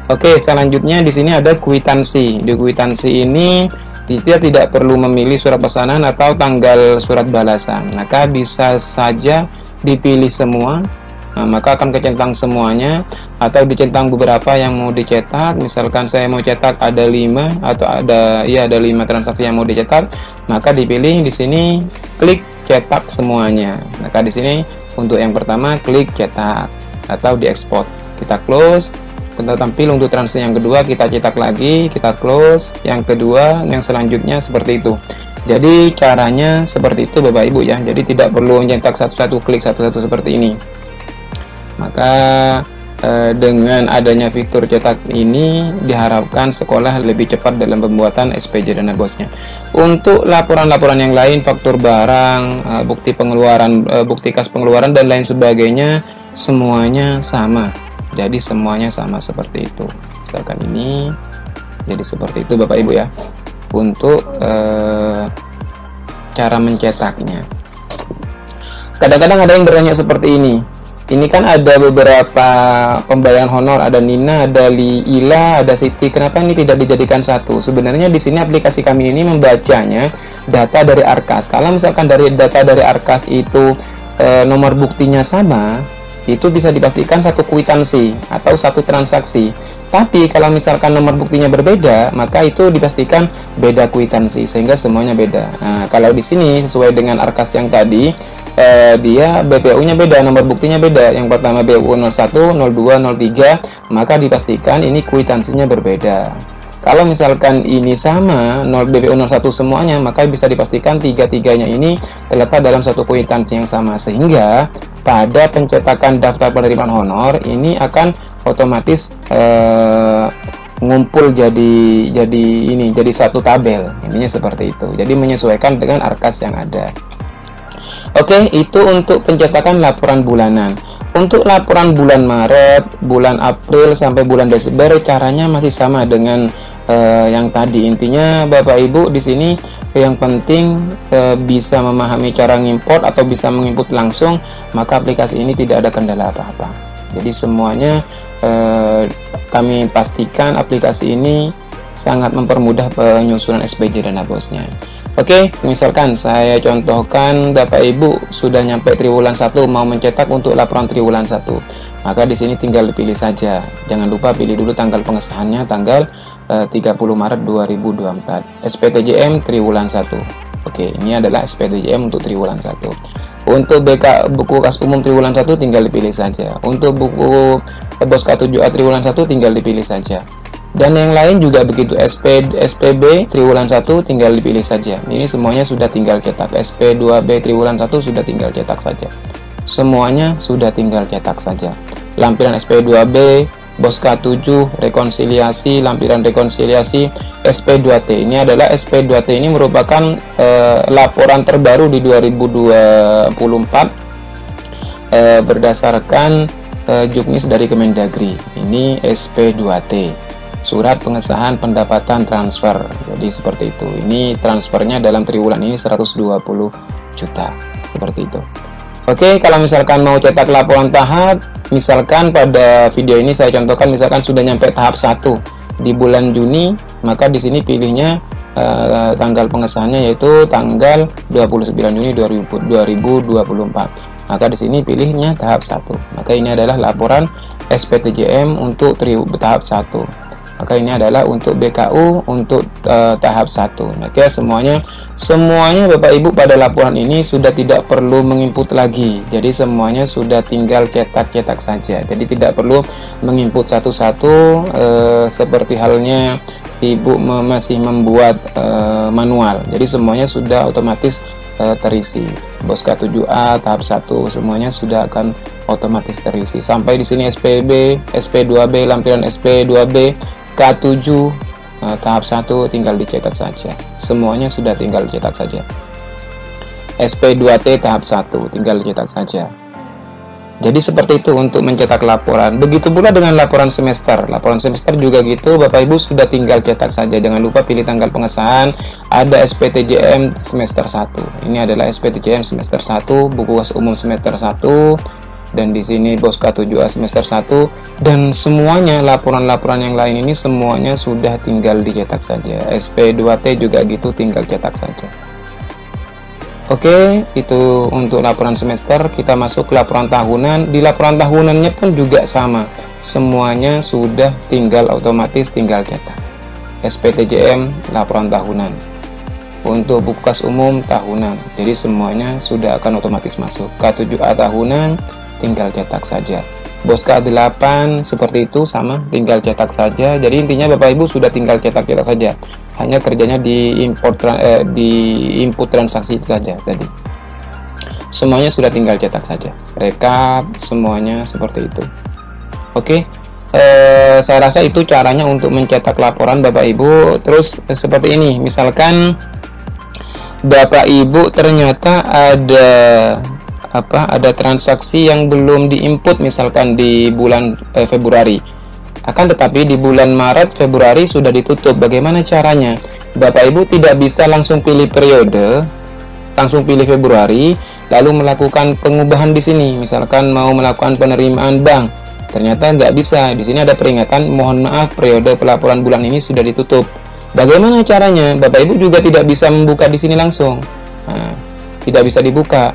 Oke, selanjutnya di sini ada kwitansi. Di kwitansi ini dia tidak perlu memilih surat pesanan atau tanggal surat balasan. Maka bisa saja dipilih semua. Nah, maka akan kecentang semuanya atau dicentang beberapa yang mau dicetak. Misalkan saya mau cetak ada 5 atau ada 5 transaksi yang mau dicetak, maka dipilih di sini klik cetak semuanya. Maka di sini untuk yang pertama klik cetak atau diekspor. Kita close. Kita tampil untuk transaksi yang kedua, kita cetak lagi, kita close. Yang kedua, yang selanjutnya seperti itu. Jadi caranya seperti itu Bapak Ibu ya. Jadi tidak perlu mencetak satu-satu, klik satu-satu seperti ini. Maka dengan adanya fitur cetak ini diharapkan sekolah lebih cepat dalam pembuatan SPJ Dana Bosnya. Untuk laporan-laporan yang lain, faktur barang, bukti pengeluaran, bukti kas pengeluaran dan lain sebagainya, semuanya sama. Jadi semuanya sama seperti itu. Misalkan ini, jadi seperti itu Bapak Ibu ya. Untuk cara mencetaknya. Kadang-kadang ada yang bertanya seperti ini. Ini kan ada beberapa pembayaran honor, ada Nina, ada Ila, ada Siti. Kenapa ini tidak dijadikan satu? Sebenarnya di sini aplikasi kami ini membacanya data dari Arkas. Kalau misalkan dari data dari Arkas itu nomor buktinya sama, itu bisa dipastikan satu kwitansi atau satu transaksi. Tapi kalau misalkan nomor buktinya berbeda, maka itu dipastikan beda kwitansi, sehingga semuanya beda. Nah, kalau di sini sesuai dengan Arkas yang tadi, dia BPU-nya beda, nomor buktinya beda. Yang pertama BPU 01, 02, 03, maka dipastikan ini kwitansinya berbeda. Kalau misalkan ini sama, BPU 01 semuanya, maka bisa dipastikan tiga-tiganya ini terletak dalam satu kwitansi yang sama, sehingga pada pencetakan daftar penerimaan honor ini akan otomatis ngumpul jadi satu tabel. Intinya seperti itu. Jadi menyesuaikan dengan Arkas yang ada. Oke, itu untuk pencetakan laporan bulanan. Untuk laporan bulan Maret, bulan April sampai bulan Desember, caranya masih sama dengan yang tadi. Intinya Bapak Ibu di sini yang penting bisa memahami cara ngimport atau bisa menginput langsung, maka aplikasi ini tidak ada kendala apa-apa. Jadi semuanya kami pastikan aplikasi ini sangat mempermudah penyusunan SPJ Dana Bosnya. Oke, misalkan saya contohkan Bapak Ibu sudah nyampe triwulan 1 mau mencetak untuk laporan triwulan 1. Maka di sini tinggal dipilih saja. Jangan lupa pilih dulu tanggal pengesahannya tanggal 30 Maret 2024. SPTJM triwulan 1. Oke, ini adalah SPTJM untuk triwulan 1. Untuk buku kas umum triwulan 1 tinggal dipilih saja. Untuk buku Bos K7A triwulan 1 tinggal dipilih saja. Dan yang lain juga begitu. SPB triwulan 1 tinggal dipilih saja. Ini semuanya sudah tinggal cetak. SP2B triwulan 1 sudah tinggal cetak saja. Semuanya sudah tinggal cetak saja. Lampiran SP2B, Bos K7, rekonsiliasi, lampiran rekonsiliasi, SP2T. Ini adalah SP2T ini merupakan laporan terbaru di 2024 berdasarkan Juknis dari Kemendagri. Ini SP2T. surat pengesahan pendapatan transfer. Jadi seperti itu. Ini transfernya dalam triwulan ini 120 juta. Seperti itu. Oke, kalau misalkan mau cetak laporan tahap, misalkan pada video ini saya contohkan misalkan sudah nyampe tahap 1 di bulan Juni, maka di sini pilihnya tanggal pengesahannya yaitu tanggal 29 Juni 2024. Maka di sini pilihnya tahap 1. Maka ini adalah laporan SPTJM untuk tahap 1. Maka ini adalah untuk BKU untuk tahap 1. Maka semuanya Bapak Ibu pada laporan ini sudah tidak perlu menginput lagi. Jadi semuanya sudah tinggal cetak-cetak saja. Jadi tidak perlu menginput satu-satu seperti halnya Ibu masih membuat manual. Jadi semuanya sudah otomatis terisi. Boska 7A tahap 1 semuanya sudah akan otomatis terisi. Sampai di sini SPB, SP2B, lampiran SP2B, K7 tahap 1 tinggal dicetak saja. Semuanya sudah tinggal dicetak saja. SP2T tahap 1 tinggal dicetak saja. Jadi seperti itu untuk mencetak laporan. Begitu pula dengan laporan semester. Laporan semester juga gitu, Bapak Ibu sudah tinggal cetak saja. Jangan lupa pilih tanggal pengesahan. Ada SPTJM semester 1. Ini adalah SPTJM semester 1, buku kas umum semester 1. Dan di sini Boska 7A semester 1, dan semuanya laporan-laporan yang lain ini semuanya sudah tinggal dicetak saja. SP2T juga gitu, tinggal cetak saja. Oke, itu untuk laporan semester. Kita masuk ke laporan tahunan. Di laporan tahunannya pun juga sama, semuanya sudah tinggal otomatis tinggal cetak. SPTJM laporan tahunan, untuk buku kas umum tahunan, jadi semuanya sudah akan otomatis masuk. K7A tahunan tinggal cetak saja. Boska 8 seperti itu sama, tinggal cetak saja. Jadi intinya Bapak Ibu sudah tinggal cetak-cetak saja. Hanya kerjanya di input transaksi saja tadi. Semuanya sudah tinggal cetak saja. Rekap semuanya seperti itu. Oke. Saya rasa itu caranya untuk mencetak laporan Bapak Ibu. Terus seperti ini, misalkan Bapak Ibu ternyata ada transaksi yang belum diinput misalkan di bulan Februari, akan tetapi di bulan Maret Februari sudah ditutup. Bagaimana caranya? Bapak Ibu tidak bisa langsung pilih periode, langsung pilih Februari lalu melakukan pengubahan di sini. Misalkan mau melakukan penerimaan bank, ternyata nggak bisa. Di sini ada peringatan, mohon maaf periode pelaporan bulan ini sudah ditutup. Bagaimana caranya? Bapak Ibu juga tidak bisa membuka di sini langsung. Tidak bisa dibuka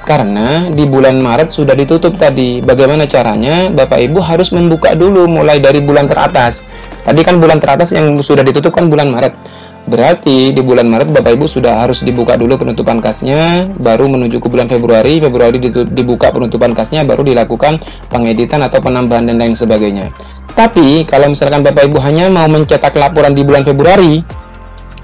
karena di bulan Maret sudah ditutup tadi. Bagaimana caranya? Bapak Ibu harus membuka dulu mulai dari bulan teratas. Tadi kan bulan teratas yang sudah ditutup kan bulan Maret. Berarti di bulan Maret Bapak Ibu sudah harus dibuka dulu penutupan kasnya, baru menuju ke bulan Februari. Februari dibuka penutupan kasnya, baru dilakukan pengeditan atau penambahan dan lain sebagainya. Tapi kalau misalkan Bapak Ibu hanya mau mencetak laporan di bulan Februari,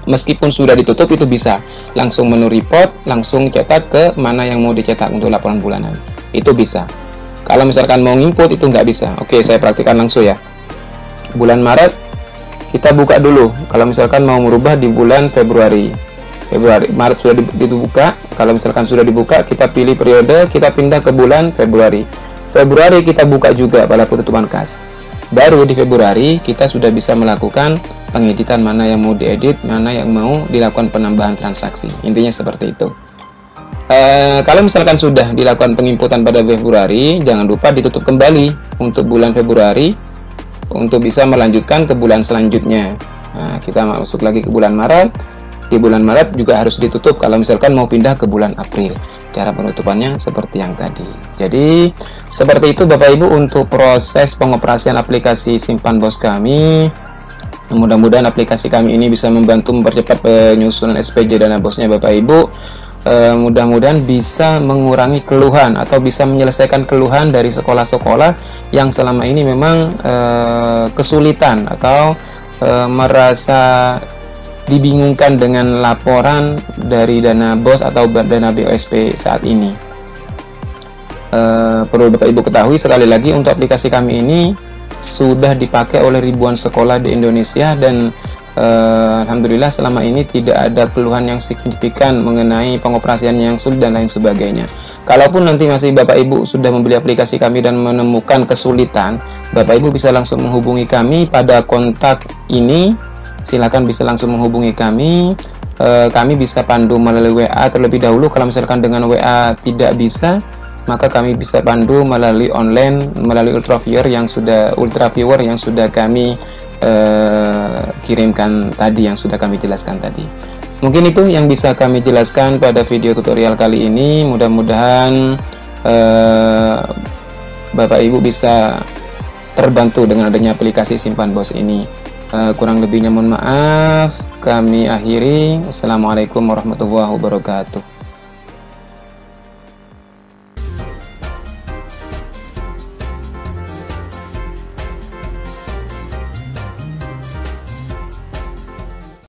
meskipun sudah ditutup itu bisa langsung menu report, langsung cetak ke mana yang mau dicetak untuk laporan bulanan. Itu bisa. Kalau misalkan mau input itu nggak bisa. Oke, saya praktikkan langsung ya. Bulan Maret kita buka dulu. Kalau misalkan mau merubah di bulan Februari, Maret sudah dibuka. Kalau misalkan sudah dibuka, kita pilih periode, kita pindah ke bulan Februari. Februari kita buka juga pada penutupan kas. Baru di Februari kita sudah bisa melakukan pengeditan mana yang mau diedit, mana yang mau dilakukan penambahan transaksi. Intinya seperti itu. Kalau misalkan sudah dilakukan penginputan pada Februari, jangan lupa ditutup kembali untuk bulan Februari untuk bisa melanjutkan ke bulan selanjutnya. Nah, kita masuk lagi ke bulan Maret. Di bulan Maret juga harus ditutup kalau misalkan mau pindah ke bulan April. Cara penutupannya seperti yang tadi. Jadi seperti itu Bapak Ibu untuk proses pengoperasian aplikasi Simpan Bos kami. Mudah-mudahan aplikasi kami ini bisa membantu mempercepat penyusunan SPJ dana bosnya Bapak Ibu. Mudah-mudahan bisa mengurangi keluhan atau bisa menyelesaikan keluhan dari sekolah-sekolah yang selama ini memang kesulitan atau merasa dibingungkan dengan laporan dari dana BOS atau dana BOSP saat ini. Perlu Bapak Ibu ketahui sekali lagi, untuk aplikasi kami ini sudah dipakai oleh ribuan sekolah di Indonesia dan alhamdulillah selama ini tidak ada keluhan yang signifikan mengenai pengoperasian yang sulit dan lain sebagainya. Kalaupun nanti masih Bapak Ibu sudah membeli aplikasi kami dan menemukan kesulitan, Bapak Ibu bisa langsung menghubungi kami pada kontak ini. Silakan bisa langsung menghubungi kami. Kami bisa pandu melalui WA terlebih dahulu. Kalau misalkan dengan WA tidak bisa, maka kami bisa pandu melalui online, melalui ultraviewer yang sudah kami kirimkan tadi, yang sudah kami jelaskan tadi. Mungkin itu yang bisa kami jelaskan pada video tutorial kali ini. Mudah-mudahan Bapak Ibu bisa terbantu dengan adanya aplikasi Simpan Bos ini. Kurang lebihnya mohon maaf. Kami akhiri. Assalamualaikum warahmatullahi wabarakatuh.